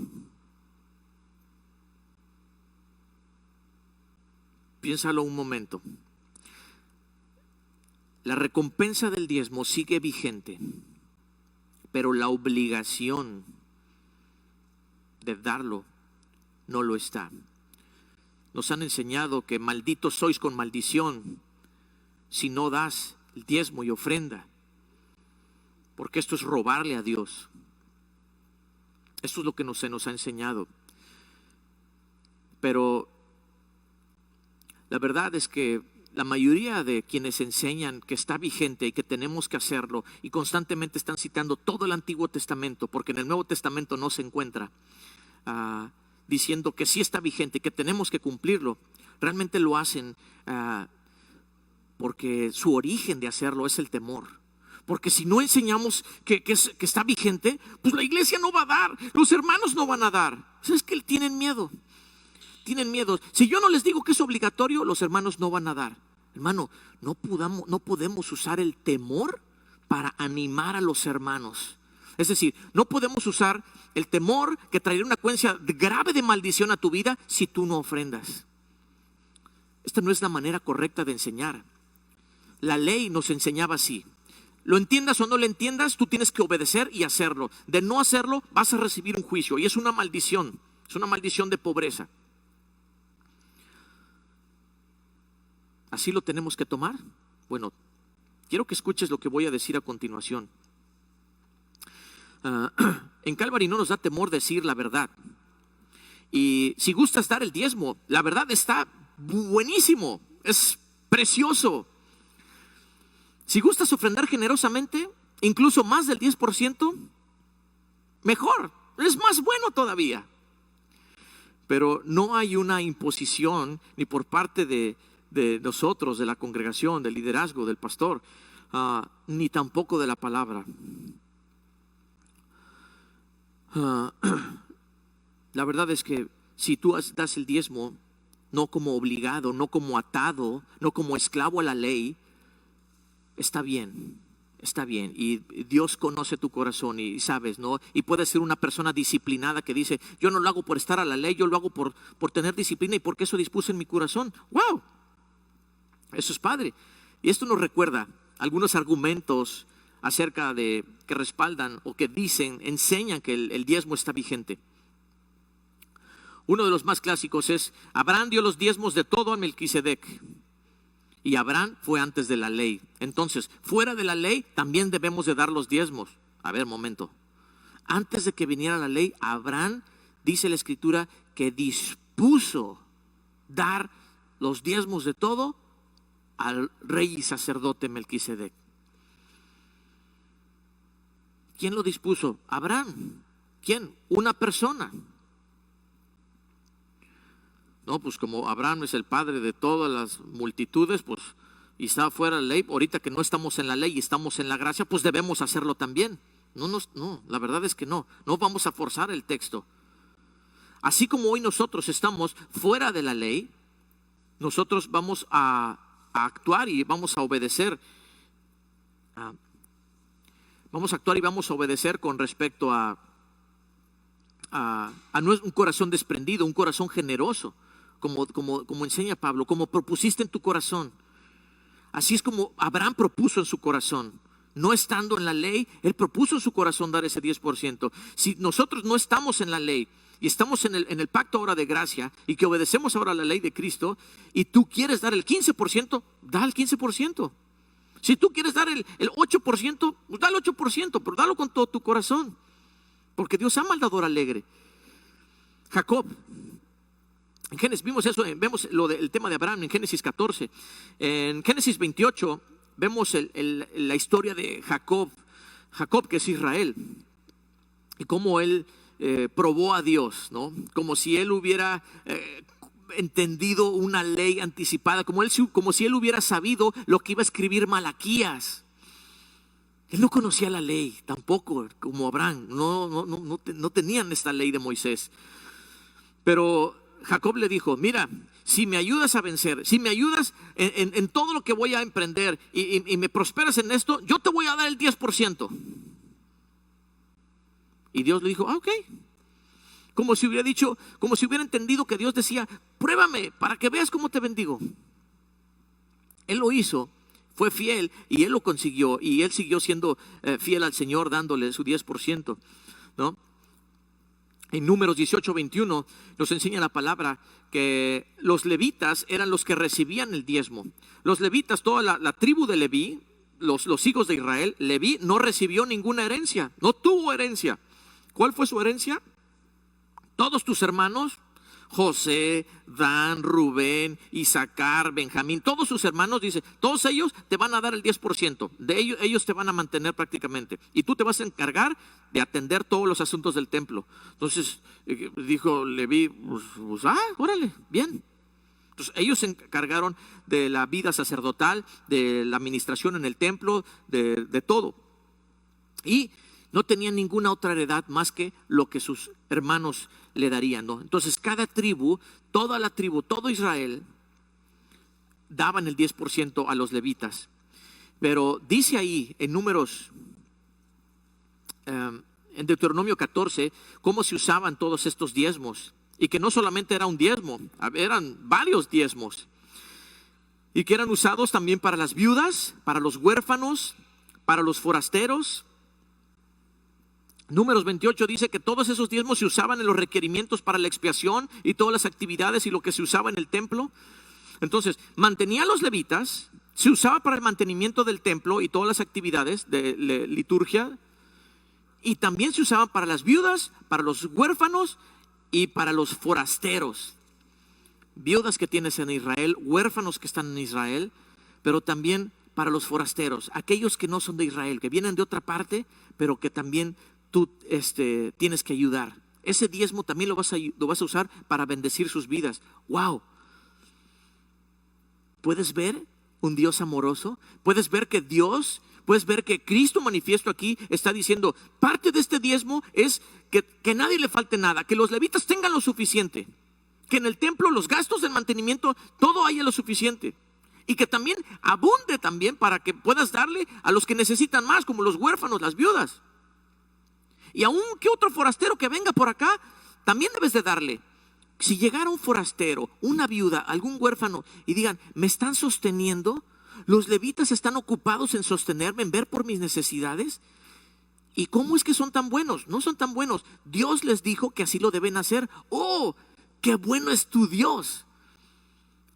Piénsalo un momento. La recompensa del diezmo sigue vigente, pero la obligación de darlo no lo está. Nos han enseñado que malditos sois con maldición si no das el diezmo y ofrenda, porque esto es robarle a Dios. Esto es lo que se nos ha enseñado. Pero la verdad es que la mayoría de quienes enseñan que está vigente y que tenemos que hacerlo y constantemente están citando todo el Antiguo Testamento, porque en el Nuevo Testamento no se encuentra diciendo que sí está vigente, que tenemos que cumplirlo, realmente lo hacen porque su origen de hacerlo es el temor. Porque si no enseñamos que está vigente, pues la iglesia no va a dar, los hermanos no van a dar. ¿Sabes que tienen miedo? Tienen miedo. Si yo no les digo que es obligatorio, los hermanos no van a dar. Hermano, no podemos usar el temor para animar a los hermanos. Es decir, no podemos usar el temor que traerá una consecuencia grave de maldición a tu vida si tú no ofrendas. Esta no es la manera correcta de enseñar. La ley nos enseñaba así. Lo entiendas o no lo entiendas, tú tienes que obedecer y hacerlo. De no hacerlo, vas a recibir un juicio y es una maldición. Es una maldición de pobreza. ¿Así lo tenemos que tomar? Bueno, quiero que escuches lo que voy a decir a continuación. En Calvary no nos da temor decir la verdad. Y si gustas dar el diezmo, la verdad está buenísimo, es precioso. Si gustas ofrendar generosamente, incluso más del 10%, mejor, es más bueno todavía. Pero no hay una imposición ni por parte de nosotros, de la congregación, del liderazgo, del pastor, ni tampoco de la palabra. La verdad es que si tú das el diezmo, no como obligado, no como atado, no como esclavo a la ley, está bien. Está bien, y Dios conoce tu corazón y sabes, ¿no? Y puedes ser una persona disciplinada que dice, yo no lo hago por estar a la ley, yo lo hago por tener disciplina y porque eso dispuse en mi corazón. ¡Wow! Eso es padre. Y esto nos recuerda algunos argumentos acerca de que respaldan o que dicen, enseñan que el diezmo está vigente. Uno de los más clásicos es, Abraham dio los diezmos de todo a Melquisedec. Y Abraham fue antes de la ley. Entonces, fuera de la ley también debemos de dar los diezmos. A ver, momento. Antes de que viniera la ley, Abraham, dice la Escritura, que dispuso dar los diezmos de todo al rey y sacerdote Melquisedec. ¿Quién lo dispuso? Abraham. ¿Quién? Una persona. No, pues como Abraham es el padre de todas las multitudes, pues, y está fuera de la ley, ahorita que no estamos en la ley y estamos en la gracia, pues debemos hacerlo también. No, la verdad es que no vamos a forzar el texto. Así como hoy nosotros estamos fuera de la ley, nosotros vamos a actuar y vamos a obedecer. Vamos a actuar y vamos a obedecer con respecto a un corazón desprendido, un corazón generoso. Como enseña Pablo, como propusiste en tu corazón. Así es como Abraham propuso en su corazón. No estando en la ley, él propuso en su corazón dar ese 10%. Si nosotros no estamos en la ley y estamos en el pacto ahora de gracia y que obedecemos ahora a la ley de Cristo, y tú quieres dar el 15%, da el 15%. Si tú quieres dar el 8%, pues da el 8%, pero dalo con todo tu corazón. Porque Dios ama al dador alegre. Jacob. En Génesis vimos eso, vemos el tema de Abraham en Génesis 14. En Génesis 28 vemos la historia de Jacob, que es Israel, y cómo él probó a Dios, ¿no? Como si él hubiera entendido una ley anticipada, como si él hubiera sabido lo que iba a escribir Malaquías. Él no conocía la ley tampoco, como Abraham, no tenían esta ley de Moisés. Pero Jacob le dijo, mira, si me ayudas a vencer, si me ayudas en todo lo que voy a emprender y me prosperas en esto, yo te voy a dar el 10%. Y Dios le dijo, ok. Como si hubiera dicho, como si hubiera entendido que Dios decía, pruébame para que veas cómo te bendigo. Él lo hizo, fue fiel y él lo consiguió. Y él siguió siendo fiel al Señor, dándole su 10%, ¿no? En Números 18:21 nos enseña la palabra que los levitas eran los que recibían el diezmo. Los levitas, toda la tribu de Leví, los hijos de Israel, Leví no recibió ninguna herencia, no tuvo herencia. ¿Cuál fue su herencia? Todos tus hermanos, José, Dan, Rubén, Isaacar, Benjamín, todos sus hermanos, dice, todos ellos te van a dar el 10%, de ellos te van a mantener prácticamente, y tú te vas a encargar de atender todos los asuntos del templo. Entonces dijo Leví, pues órale, bien. Entonces ellos se encargaron de la vida sacerdotal, de la administración en el templo, de todo. Y no tenían ninguna otra heredad más que lo que sus hermanos le darían, ¿no? Entonces cada tribu, toda la tribu, todo Israel daban el 10% a los levitas. Pero dice ahí en Números, en Deuteronomio 14, cómo se usaban todos estos diezmos. Y que no solamente era un diezmo, eran varios diezmos. Y que eran usados también para las viudas, para los huérfanos, para los forasteros. Números 28 dice que todos esos diezmos se usaban en los requerimientos para la expiación y todas las actividades y lo que se usaba en el templo. Entonces, mantenía a los levitas, se usaba para el mantenimiento del templo y todas las actividades de liturgia, y también se usaban para las viudas, para los huérfanos y para los forasteros. Viudas que tienes en Israel, huérfanos que están en Israel, pero también para los forasteros, aquellos que no son de Israel, que vienen de otra parte, pero que también tú tienes que ayudar. Ese diezmo también lo vas a usar para bendecir sus vidas. ¡Wow! ¿Puedes ver un Dios amoroso? ¿Puedes ver que Cristo manifiesto aquí está diciendo, parte de este diezmo es que nadie le falte nada, que los levitas tengan lo suficiente, que en el templo los gastos de mantenimiento, todo haya lo suficiente, y que también abunde también para que puedas darle a los que necesitan más, como los huérfanos, las viudas. Y aun que otro forastero que venga por acá, también debes de darle. Si llegara un forastero, una viuda, algún huérfano y digan, me están sosteniendo, los levitas están ocupados en sostenerme, en ver por mis necesidades. ¿Y cómo es que son tan buenos? No son tan buenos. Dios les dijo que así lo deben hacer. ¡Oh, qué bueno es tu Dios!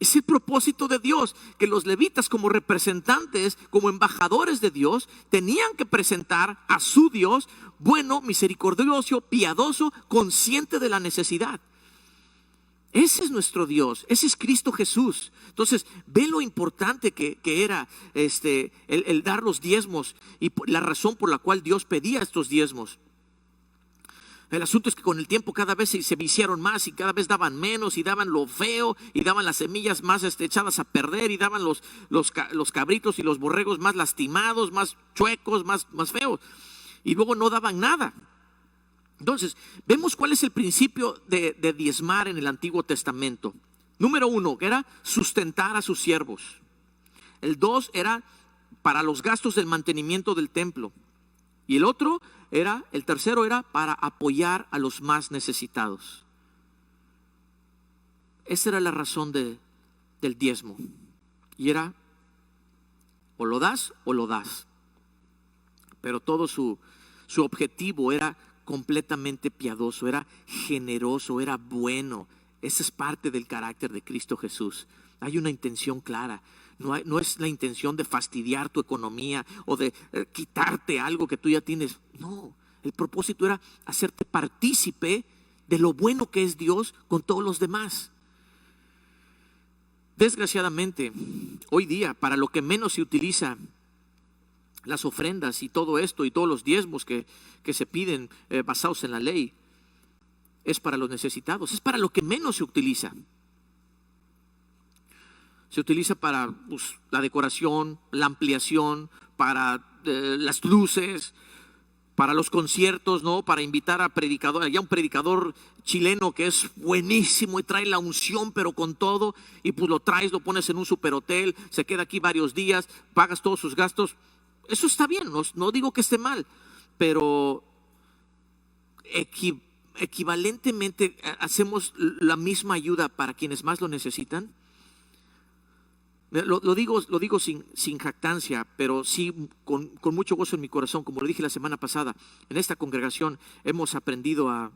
Es el propósito de Dios, que los levitas como representantes, como embajadores de Dios, tenían que presentar a su Dios bueno, misericordioso, piadoso, consciente de la necesidad. Ese es nuestro Dios, ese es Cristo Jesús. Entonces, ve lo importante que era el dar los diezmos y la razón por la cual Dios pedía estos diezmos. El asunto es que con el tiempo cada vez se viciaron más y cada vez daban menos y daban lo feo y daban las semillas más echadas a perder y daban los cabritos y los borregos más lastimados, más chuecos, más feos, y luego no daban nada. Entonces, vemos cuál es el principio de diezmar en el Antiguo Testamento. Número 1, que era sustentar a sus siervos. El 2 era para los gastos del mantenimiento del templo. Y el tercero era para apoyar a los más necesitados. Esa era la razón del diezmo. Y era, o lo das o lo das. Pero todo su objetivo era completamente piadoso, era generoso, era bueno. Esa es parte del carácter de Cristo Jesús. Hay una intención clara. No es la intención de fastidiar tu economía o de quitarte algo que tú ya tienes. No, el propósito era hacerte partícipe de lo bueno que es Dios con todos los demás. Desgraciadamente, hoy día, para lo que menos se utiliza las ofrendas y todo esto y todos los diezmos que se piden basados en la ley, es para los necesitados, es para lo que menos se utiliza. Se utiliza para la decoración, la ampliación, para las luces, para los conciertos, ¿no? Para invitar a predicador. Hay un predicador chileno que es buenísimo y trae la unción, pero con todo, y pues lo traes, lo pones en un superhotel, se queda aquí varios días, pagas todos sus gastos. Eso está bien, no digo que esté mal, pero equivalentemente hacemos la misma ayuda para quienes más lo necesitan. Lo digo sin jactancia, pero sí con mucho gozo en mi corazón. Como lo dije la semana pasada, en esta congregación hemos aprendido a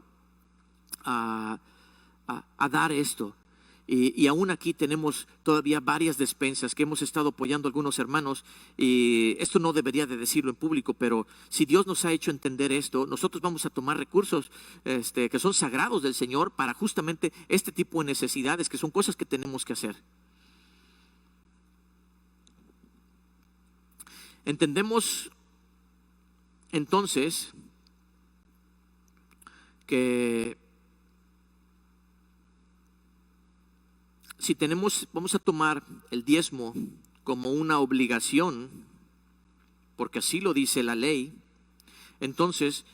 dar esto. Y aún aquí tenemos todavía varias despensas que hemos estado apoyando a algunos hermanos. Y esto no debería de decirlo en público, pero si Dios nos ha hecho entender esto, nosotros vamos a tomar recursos que son sagrados del Señor para justamente este tipo de necesidades, que son cosas que tenemos que hacer. Entendemos entonces que si vamos a tomar el diezmo como una obligación, porque así lo dice la ley, entonces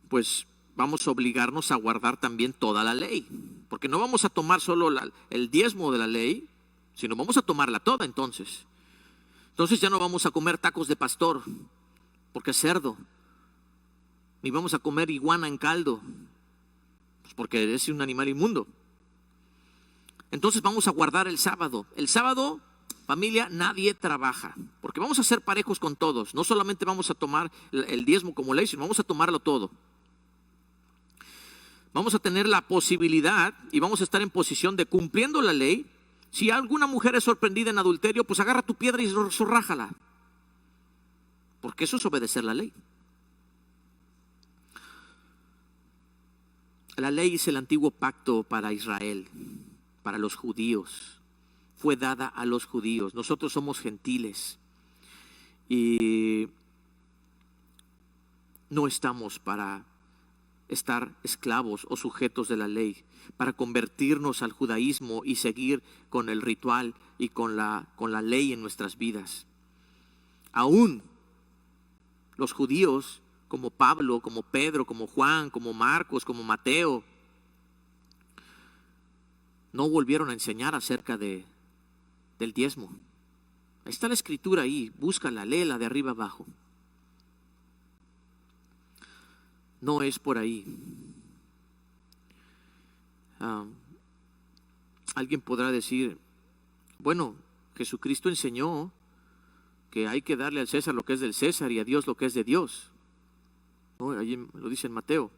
pues vamos a obligarnos a guardar también toda la ley, porque no vamos a tomar solo el diezmo de la ley, sino vamos a tomarla toda. Entonces ya no vamos a comer tacos de pastor, porque es cerdo, ni vamos a comer iguana en caldo, pues porque es un animal inmundo. Entonces vamos a guardar el sábado. El sábado, familia, nadie trabaja, porque vamos a ser parejos con todos. No solamente vamos a tomar el diezmo como ley, sino vamos a tomarlo todo. Vamos a tener la posibilidad y vamos a estar en posición de, cumpliendo la ley, si alguna mujer es sorprendida en adulterio, pues agarra tu piedra y zorrájala, porque eso es obedecer la ley. La ley es el antiguo pacto para Israel, para los judíos. Fue dada a los judíos. Nosotros somos gentiles. Y No estamos para estar esclavos o sujetos de la ley, para convertirnos al judaísmo y seguir con el ritual y con la ley en nuestras vidas. Aún los judíos, como Pablo, como Pedro, como Juan, como Marcos, como Mateo, no volvieron a enseñar acerca del diezmo. Ahí está la escritura ahí, búscala, léela de arriba abajo. No es por ahí. Alguien podrá decir, bueno, Jesucristo enseñó que hay que darle al César lo que es del César y a Dios lo que es de Dios. ¿No? Allí lo dice en Mateo.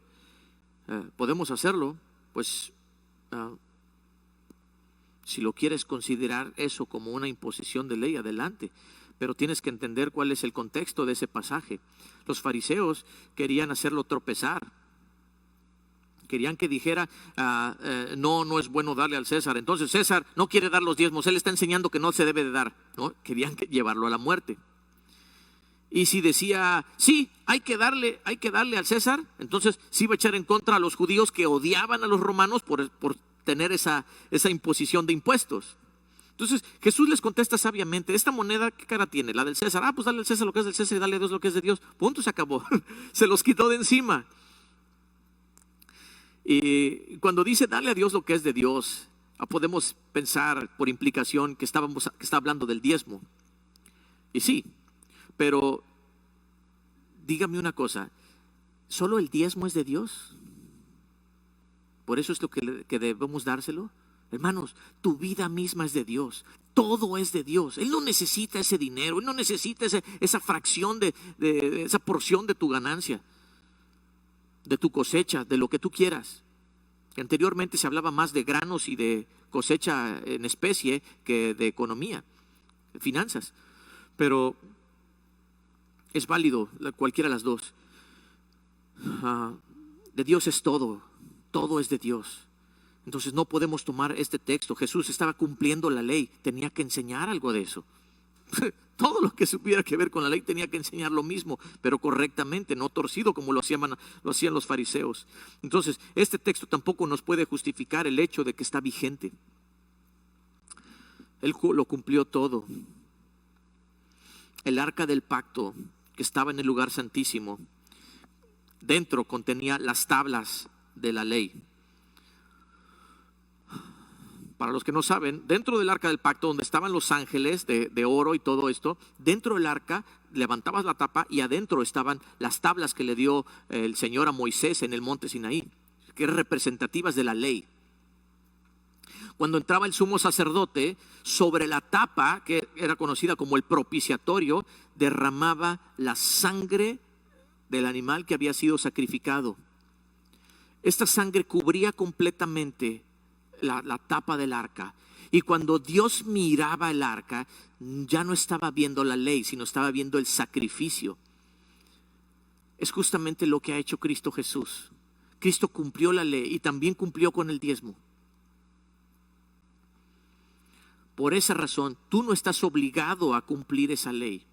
Podemos hacerlo, pues si lo quieres considerar eso como una imposición de ley, adelante. Pero tienes que entender cuál es el contexto de ese pasaje. Los fariseos querían hacerlo tropezar. Querían que dijera, no es bueno darle al César. Entonces César no quiere dar los diezmos. Él está enseñando que no se debe de dar, ¿no? Querían llevarlo a la muerte. Y si decía, sí, hay que darle al César, entonces sí va a echar en contra a los judíos que odiaban a los romanos por tener esa imposición de impuestos. Entonces Jesús les contesta sabiamente, esta moneda, ¿qué cara tiene? La del César. Pues dale al César lo que es del César y dale a Dios lo que es de Dios. Punto, se acabó. Se los quitó de encima. Y cuando dice dale a Dios lo que es de Dios, podemos pensar por implicación que está hablando del diezmo. Y sí, pero dígame una cosa, ¿solo el diezmo es de Dios? ¿Por eso es lo que debemos dárselo? Hermanos, tu vida misma es de Dios. Todo es de Dios. Él no necesita ese dinero. Él no necesita esa fracción de esa porción de tu ganancia, de tu cosecha, de lo que tú quieras. Anteriormente se hablaba más de granos y de cosecha en especie que de economía, de finanzas. Pero es válido cualquiera de las dos. De Dios es todo. Todo es de Dios. Entonces no podemos tomar este texto. Jesús estaba cumpliendo la ley, tenía que enseñar algo de eso. Todo lo que supiera que ver con la ley tenía que enseñar lo mismo, pero correctamente, no torcido como lo hacían los fariseos. Entonces este texto tampoco nos puede justificar el hecho de que está vigente. Él lo cumplió todo. El arca del pacto que estaba en el lugar santísimo, dentro contenía las tablas de la ley. Para los que no saben, dentro del arca del pacto, donde estaban los ángeles de oro y todo esto, dentro del arca levantabas la tapa y adentro estaban las tablas que le dio el Señor a Moisés en el monte Sinaí, que eran representativas de la ley. Cuando entraba el sumo sacerdote, sobre la tapa, que era conocida como el propiciatorio, derramaba la sangre del animal que había sido sacrificado. Esta sangre cubría completamente la tapa del arca. Y cuando Dios miraba el arca, ya no estaba viendo la ley, sino estaba viendo el sacrificio. Es justamente lo que ha hecho Cristo Jesús. Cristo cumplió la ley y también cumplió con el diezmo. Por esa razón, tú no estás obligado a cumplir esa ley.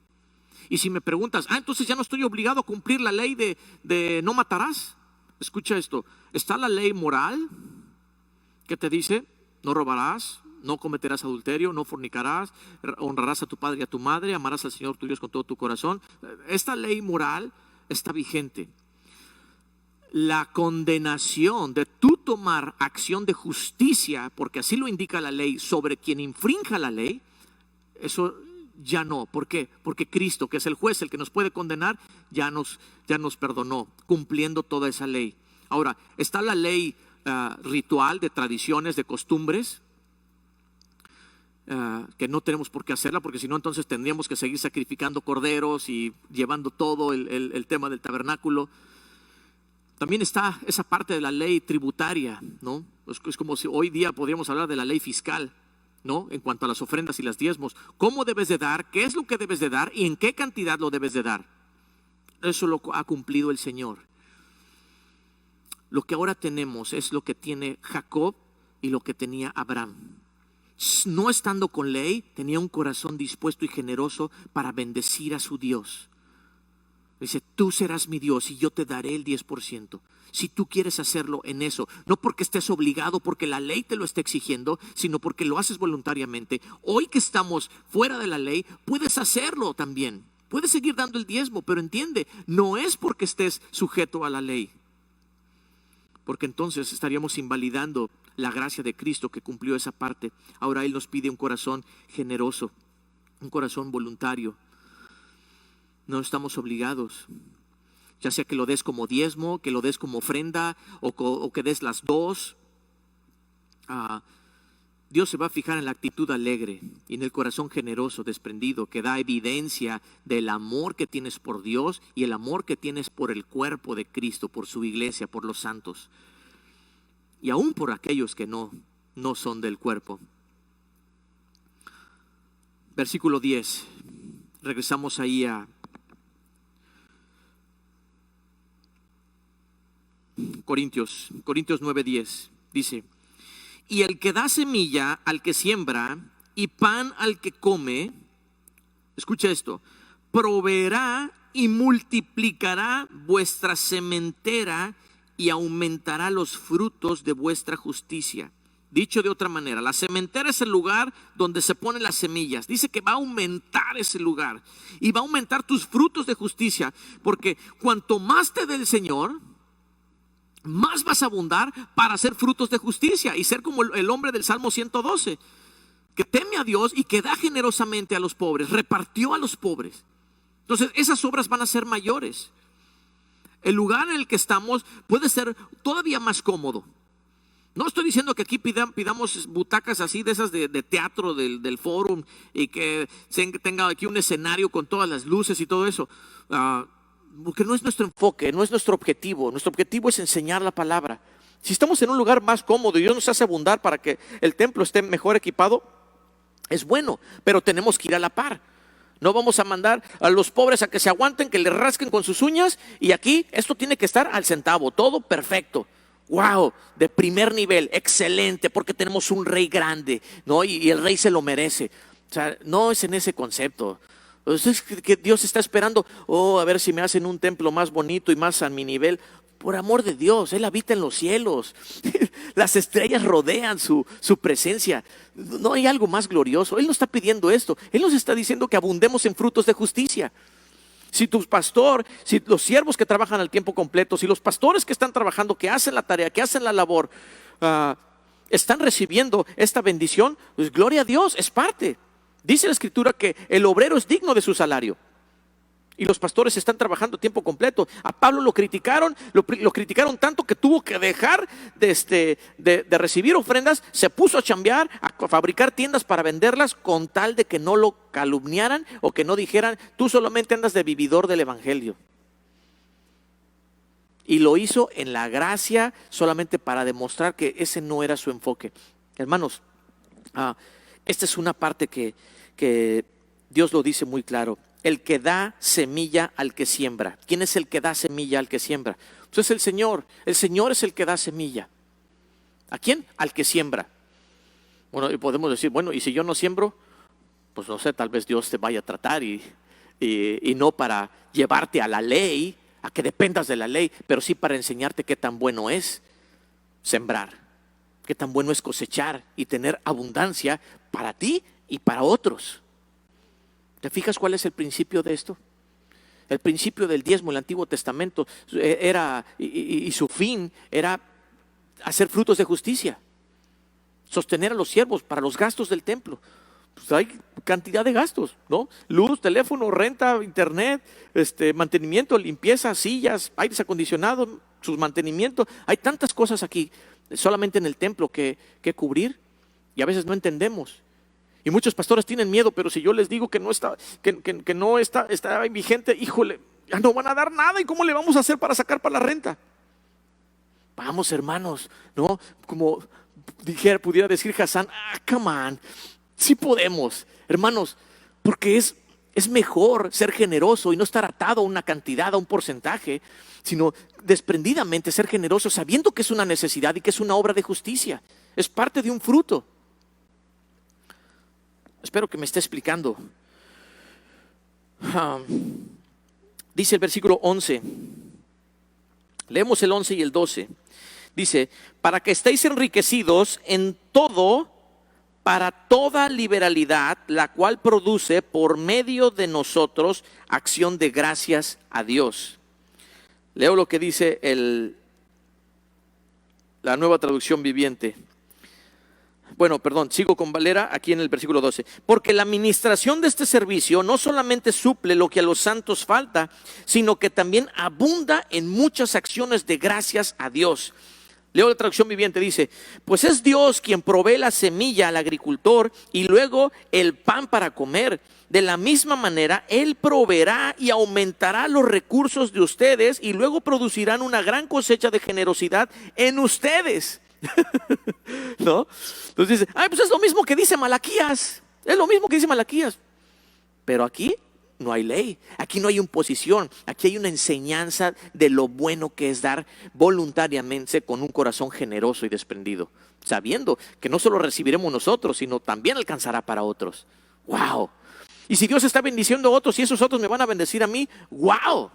Y si me preguntas, entonces ya no estoy obligado a cumplir la ley de no matarás. Escucha esto, está la ley moral que te dice, no robarás, no cometerás adulterio, no fornicarás, honrarás a tu padre y a tu madre, amarás al Señor tu Dios con todo tu corazón. Esta ley moral está vigente. La condenación de tú tomar acción de justicia, porque así lo indica la ley, sobre quien infrinja la ley, eso ya no. ¿Por qué? Porque Cristo, que es el juez, el que nos puede condenar, ya nos perdonó, cumpliendo toda esa ley. Ahora, está la ley ritual, de tradiciones, de costumbres, que no tenemos por qué hacerla, porque si no entonces tendríamos que seguir sacrificando corderos y llevando todo el tema del tabernáculo. También está esa parte de la ley tributaria, ¿no? Es como si hoy día podríamos hablar de la ley fiscal, ¿no? En cuanto a las ofrendas y los diezmos. ¿Cómo debes de dar? ¿Qué es lo que debes de dar? ¿Y en qué cantidad lo debes de dar? Eso lo ha cumplido el Señor. Lo que ahora tenemos es lo que tiene Jacob y lo que tenía Abraham. No estando con ley, tenía un corazón dispuesto y generoso para bendecir a su Dios. Dice, tú serás mi Dios y yo te daré el 10%. Si tú quieres hacerlo en eso, no porque estés obligado, porque la ley te lo está exigiendo, sino porque lo haces voluntariamente. Hoy que estamos fuera de la ley, puedes hacerlo también. Puedes seguir dando el diezmo, pero entiende, no es porque estés sujeto a la ley. Porque entonces estaríamos invalidando la gracia de Cristo que cumplió esa parte. Ahora Él nos pide un corazón generoso, un corazón voluntario. No estamos obligados. Ya sea que lo des como diezmo, que lo des como ofrenda o que des las dos. Dios se va a fijar en la actitud alegre y en el corazón generoso, desprendido, que da evidencia del amor que tienes por Dios y el amor que tienes por el cuerpo de Cristo, por su iglesia, por los santos. Y aún por aquellos que no son del cuerpo. Versículo 10. Regresamos ahí a Corintios 9:10 dice: y el que da semilla al que siembra y pan al que come, escucha esto, proveerá y multiplicará vuestra sementera y aumentará los frutos de vuestra justicia. Dicho de otra manera, la sementera es el lugar donde se ponen las semillas. Dice que va a aumentar ese lugar y va a aumentar tus frutos de justicia, porque cuanto más te dé el Señor, más vas a abundar para hacer frutos de justicia y ser como el hombre del Salmo 112, que teme a Dios y que da generosamente a los pobres, repartió a los pobres. Entonces esas obras van a ser mayores. El lugar en el que estamos puede ser todavía más cómodo. No estoy diciendo que aquí pidamos butacas así de esas de teatro del fórum y que tenga aquí un escenario con todas las luces y todo eso. Porque no es nuestro enfoque, no es nuestro objetivo. Nuestro objetivo es enseñar la palabra. Si estamos en un lugar más cómodo y Dios nos hace abundar para que el templo esté mejor equipado, es bueno, pero tenemos que ir a la par. No vamos a mandar a los pobres a que se aguanten, que le rasquen con sus uñas, y aquí esto tiene que estar al centavo, todo perfecto. Wow, de primer nivel, excelente, porque tenemos un rey grande, ¿no? Y el rey se lo merece. O sea, no es en ese concepto. Es que Dios está esperando, a ver si me hacen un templo más bonito y más a mi nivel. Por amor de Dios, Él habita en los cielos. Las estrellas rodean su presencia. No hay algo más glorioso. Él no está pidiendo esto. Él nos está diciendo que abundemos en frutos de justicia. Si tu pastor, si los siervos que trabajan al tiempo completo, si los pastores que están trabajando, que hacen la tarea, que hacen la labor, están recibiendo esta bendición, pues gloria a Dios, es parte. Dice la Escritura que el obrero es digno de su salario. Y los pastores están trabajando a tiempo completo. A Pablo lo criticaron criticaron tanto que tuvo que dejar de recibir ofrendas. Se puso a chambear, a fabricar tiendas para venderlas, con tal de que no lo calumniaran o que no dijeran, tú solamente andas de vividor del evangelio. Y lo hizo en la gracia, solamente para demostrar que ese no era su enfoque. Hermanos, esta es una parte que Dios lo dice muy claro. El que da semilla al que siembra. ¿Quién es el que da semilla al que siembra? Pues es el Señor. El Señor es el que da semilla. ¿A quién? Al que siembra. Bueno, y podemos decir, bueno, y si yo no siembro, pues no sé, tal vez Dios te vaya a tratar y no para llevarte a la ley, a que dependas de la ley, pero sí para enseñarte qué tan bueno es sembrar, qué tan bueno es cosechar y tener abundancia para ti y para otros. ¿Te fijas cuál es el principio de esto? El principio del diezmo en el Antiguo Testamento era, y su fin era hacer frutos de justicia, sostener a los siervos para los gastos del templo. Pues hay cantidad de gastos, ¿no? Luz, teléfono, renta, internet, mantenimiento, limpieza, sillas, aires acondicionados, sus mantenimientos. Hay tantas cosas aquí, solamente en el templo que cubrir, y a veces no entendemos. Y muchos pastores tienen miedo, pero si yo les digo que no está vigente, híjole, ya no van a dar nada. ¿Y cómo le vamos a hacer para sacar para la renta? Vamos, hermanos, ¿no? Como pudiera decir Hassan, come on, sí podemos, hermanos, porque es mejor ser generoso y no estar atado a una cantidad, a un porcentaje, sino desprendidamente ser generoso, sabiendo que es una necesidad y que es una obra de justicia. Es parte de un fruto. Espero que me esté explicando. Dice el versículo 11. Leemos el 11 y el 12. Dice, para que estéis enriquecidos en todo, para toda liberalidad, la cual produce por medio de nosotros acción de gracias a Dios. Leo lo que dice la Nueva Traducción Viviente. Sigo con Valera aquí en el versículo 12. Porque la administración de este servicio no solamente suple lo que a los santos falta, sino que también abunda en muchas acciones de gracias a Dios. Leo la Traducción Viviente, dice, pues es Dios quien provee la semilla al agricultor y luego el pan para comer. De la misma manera, Él proveerá y aumentará los recursos de ustedes y luego producirán una gran cosecha de generosidad en ustedes. ¿No? Entonces dice, pues es lo mismo que dice Malaquías. Es lo mismo que dice Malaquías. Pero aquí no hay ley, aquí no hay imposición, aquí hay una enseñanza de lo bueno que es dar voluntariamente con un corazón generoso y desprendido, sabiendo que no solo recibiremos nosotros, sino también alcanzará para otros. ¡Wow! Y si Dios está bendiciendo a otros y esos otros me van a bendecir a mí, ¡wow!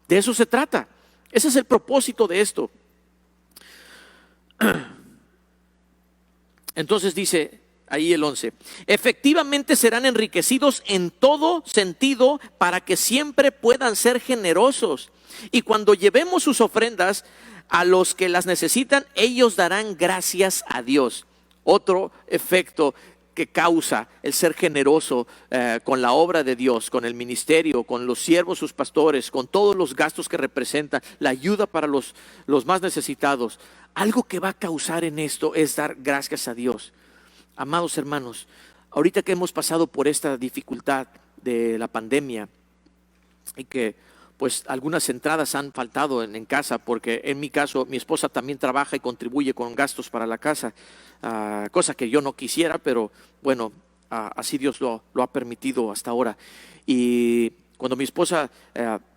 De eso se trata. Ese es el propósito de esto. Entonces dice ahí el 11, efectivamente serán enriquecidos en todo sentido para que siempre puedan ser generosos. Y cuando llevemos sus ofrendas a los que las necesitan, ellos darán gracias a Dios. Otro efecto que causa el ser generoso con la obra de Dios, con el ministerio, con los siervos, sus pastores, con todos los gastos que representa, la ayuda para los más necesitados. Algo que va a causar en esto es dar gracias a Dios. Amados hermanos, ahorita que hemos pasado por esta dificultad de la pandemia y que pues algunas entradas han faltado en casa, porque en mi caso mi esposa también trabaja y contribuye con gastos para la casa, cosa que yo no quisiera, pero bueno, así Dios lo ha permitido hasta ahora. Y cuando mi esposa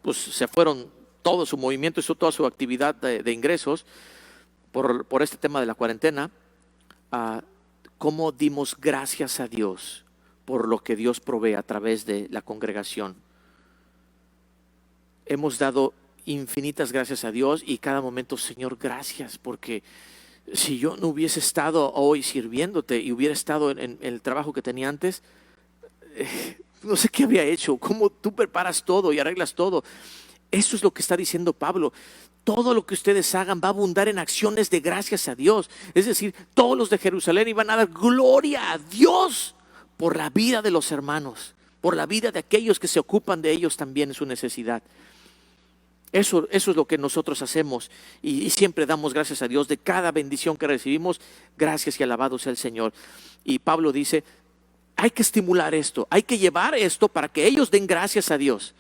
pues se fueron todo su movimiento, toda su actividad de ingresos por este tema de la cuarentena, cómo dimos gracias a Dios por lo que Dios provee a través de la congregación. Hemos dado infinitas gracias a Dios y cada momento, Señor, gracias, porque si yo no hubiese estado hoy sirviéndote y hubiera estado en el trabajo que tenía antes, no sé qué habría hecho. Cómo tú preparas todo y arreglas todo. Eso es lo que está diciendo Pablo. Todo lo que ustedes hagan va a abundar en acciones de gracias a Dios. Es decir, todos los de Jerusalén iban a dar gloria a Dios por la vida de los hermanos, por la vida de aquellos que se ocupan de ellos también en su necesidad. Eso es lo que nosotros hacemos y siempre damos gracias a Dios de cada bendición que recibimos. Gracias y alabado sea el Señor. Y Pablo dice, hay que estimular esto, hay que llevar esto para que ellos den gracias a Dios,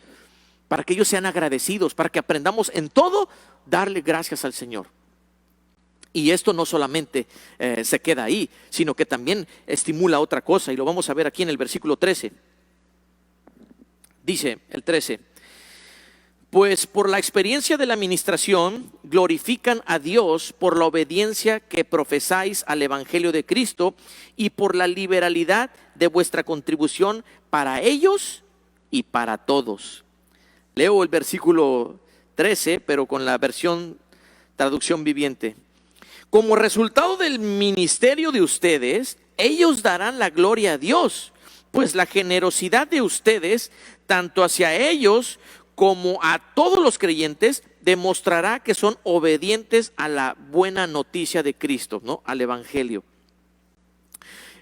para que ellos sean agradecidos, para que aprendamos en todo darle gracias al Señor. Y esto no solamente se queda ahí, sino que también estimula otra cosa, y lo vamos a ver aquí en el versículo 13. Dice el 13, pues por la experiencia de la administración glorifican a Dios por la obediencia que profesáis al Evangelio de Cristo y por la liberalidad de vuestra contribución para ellos y para todos. Leo el versículo 13, pero con la Traducción Viviente. Como resultado del ministerio de ustedes, ellos darán la gloria a Dios, pues la generosidad de ustedes, tanto hacia ellos como a todos los creyentes, demostrará que son obedientes a la buena noticia de Cristo, ¿no? Al Evangelio.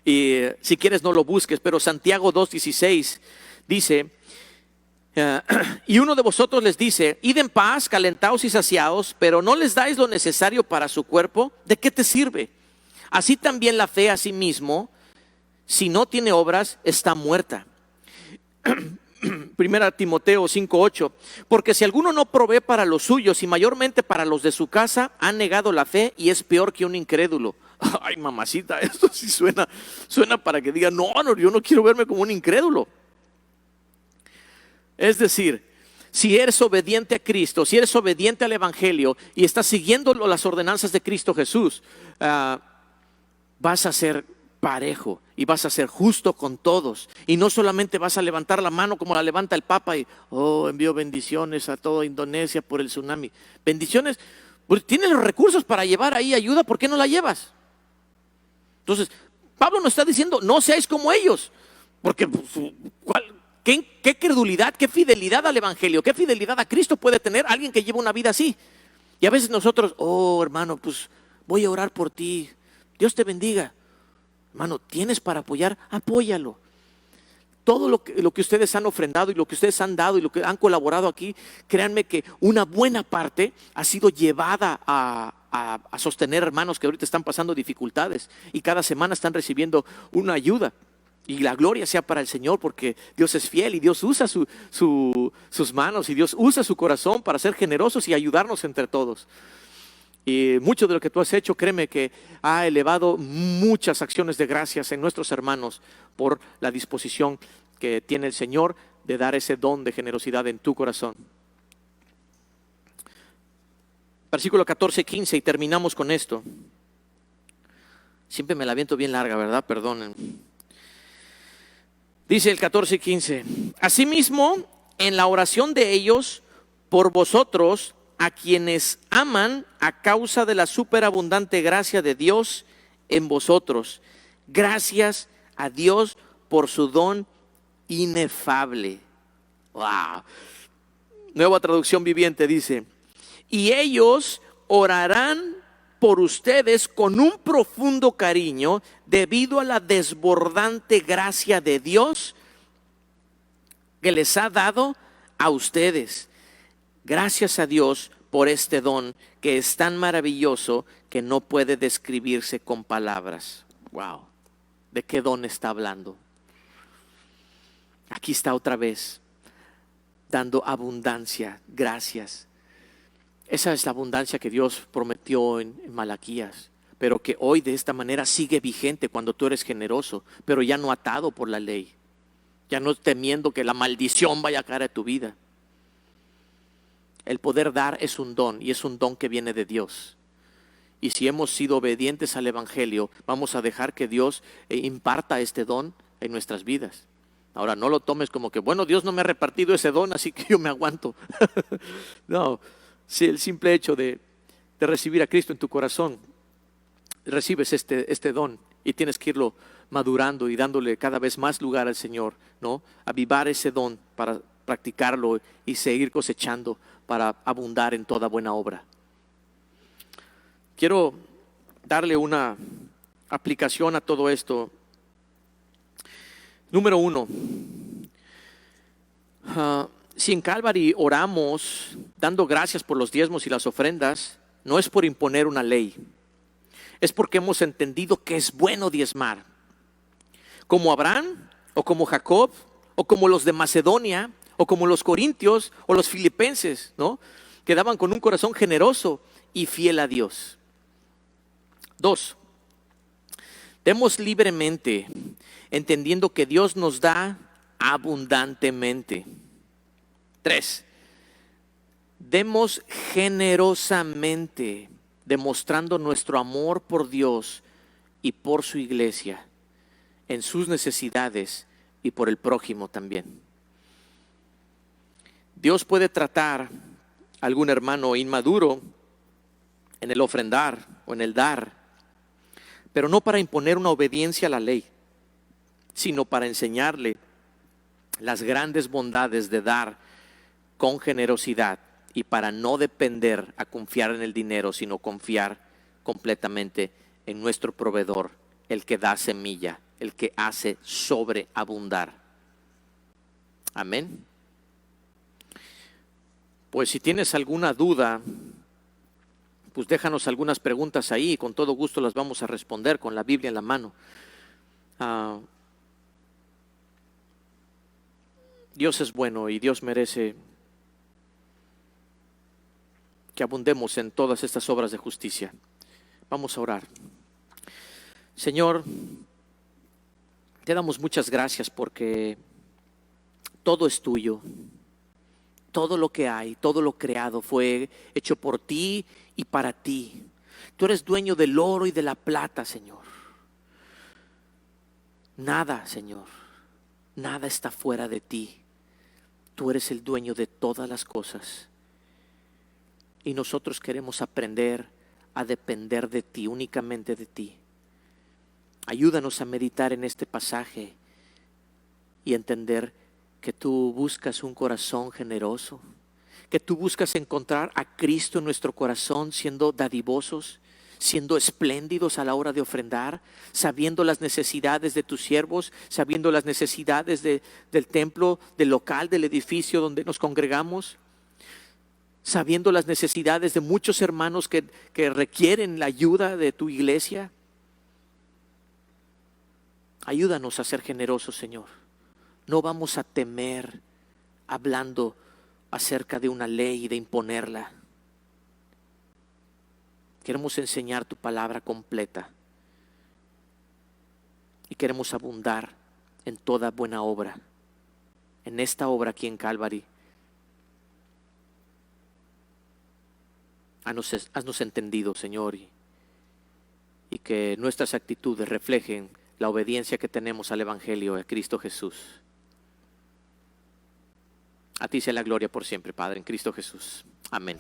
Y si quieres no lo busques, pero Santiago 2:16 dice, y uno de vosotros les dice, id en paz, calentaos y saciaos, pero no les dais lo necesario para su cuerpo, ¿de qué te sirve? Así también la fe a sí mismo, si no tiene obras, está muerta. Primera Timoteo 5:8, porque si alguno no provee para los suyos y mayormente para los de su casa, ha negado la fe y es peor que un incrédulo. Ay, mamacita, esto sí suena para que diga, no, yo no quiero verme como un incrédulo. Es decir, si eres obediente a Cristo, si eres obediente al Evangelio y estás siguiendo las ordenanzas de Cristo Jesús, vas a ser parejo y vas a ser justo con todos. Y no solamente vas a levantar la mano como la levanta el Papa y envío bendiciones a toda Indonesia por el tsunami. Bendiciones, pues tienes los recursos para llevar ahí ayuda, ¿por qué no la llevas? Entonces, Pablo nos está diciendo, no seáis como ellos, porque ¿qué credulidad, qué fidelidad al Evangelio, qué fidelidad a Cristo puede tener alguien que lleva una vida así? Y a veces nosotros, hermano, pues voy a orar por ti, Dios te bendiga. Hermano, tienes para apoyar, apóyalo. Todo lo que ustedes han ofrendado y lo que ustedes han dado y lo que han colaborado aquí, créanme que una buena parte ha sido llevada a sostener hermanos que ahorita están pasando dificultades y cada semana están recibiendo una ayuda. Y la gloria sea para el Señor, porque Dios es fiel y Dios usa sus manos y Dios usa su corazón para ser generosos y ayudarnos entre todos. Y mucho de lo que tú has hecho, créeme que ha elevado muchas acciones de gracias en nuestros hermanos por la disposición que tiene el Señor de dar ese don de generosidad en tu corazón. Versículo 14, 15 y terminamos con esto. Siempre me la aviento bien larga, ¿verdad? Perdonen. Dice el 14 y 15. Asimismo, en la oración de ellos por vosotros, a quienes aman a causa de la superabundante gracia de Dios en vosotros. Gracias a Dios por su don inefable. Wow. Nueva traducción viviente dice: y ellos orarán por ustedes con un profundo cariño debido a la desbordante gracia de Dios que les ha dado a ustedes. Gracias a Dios por este don que es tan maravilloso que no puede describirse con palabras. Wow. ¿De qué don está hablando? Aquí está otra vez dando abundancia, gracias. Esa es la abundancia que Dios prometió en Malaquías, pero que hoy de esta manera sigue vigente cuando tú eres generoso, pero ya no atado por la ley, ya no temiendo que la maldición vaya a caer a tu vida. El poder dar es un don y es un don que viene de Dios. Y si hemos sido obedientes al Evangelio, vamos a dejar que Dios imparta este don en nuestras vidas. Ahora, no lo tomes como que, bueno, Dios no me ha repartido ese don, así que yo me aguanto. No, si el simple hecho de recibir a Cristo en tu corazón, recibes este don y tienes que irlo madurando y dándole cada vez más lugar al Señor, ¿no? Avivar ese don para practicarlo y seguir cosechando para abundar en toda buena obra. Quiero darle una aplicación a todo esto. Número 1, si en Calvary oramos dando gracias por los diezmos y las ofrendas, no es por imponer una ley, es porque hemos entendido que es bueno diezmar. Como Abraham, o como Jacob, o como los de Macedonia, o como los corintios o los filipenses, ¿no? Que daban con un corazón generoso y fiel a Dios. 2, demos libremente, entendiendo que Dios nos da abundantemente. 3, demos generosamente, demostrando nuestro amor por Dios y por su iglesia, en sus necesidades y por el prójimo también. Dios puede tratar a algún hermano inmaduro en el ofrendar o en el dar, pero no para imponer una obediencia a la ley, sino para enseñarle las grandes bondades de dar con generosidad y para no depender a confiar en el dinero, sino confiar completamente en nuestro proveedor, el que da semilla, el que hace sobreabundar. Amén. Pues si tienes alguna duda, pues déjanos algunas preguntas ahí y con todo gusto las vamos a responder con la Biblia en la mano. Dios es bueno y Dios merece que abundemos en todas estas obras de justicia. Vamos a orar. Señor, te damos muchas gracias porque todo es tuyo. Todo lo que hay, todo lo creado fue hecho por ti y para ti. Tú eres dueño del oro y de la plata, Señor. Nada, Señor, nada está fuera de ti. Tú eres el dueño de todas las cosas. Y nosotros queremos aprender a depender de ti, únicamente de ti. Ayúdanos a meditar en este pasaje y entender que tú buscas un corazón generoso, que tú buscas encontrar a Cristo en nuestro corazón, siendo dadivosos, siendo espléndidos a la hora de ofrendar, sabiendo las necesidades de tus siervos, sabiendo las necesidades del templo, del local, del edificio donde nos congregamos, sabiendo las necesidades de muchos hermanos que requieren la ayuda de tu iglesia. Ayúdanos a ser generosos, Señor. No vamos a temer hablando acerca de una ley y de imponerla. Queremos enseñar tu palabra completa y queremos abundar en toda buena obra, en esta obra aquí en Calvary. Haznos entendido, Señor, y que nuestras actitudes reflejen la obediencia que tenemos al Evangelio de Cristo Jesús. A ti sea la gloria por siempre, Padre, en Cristo Jesús. Amén.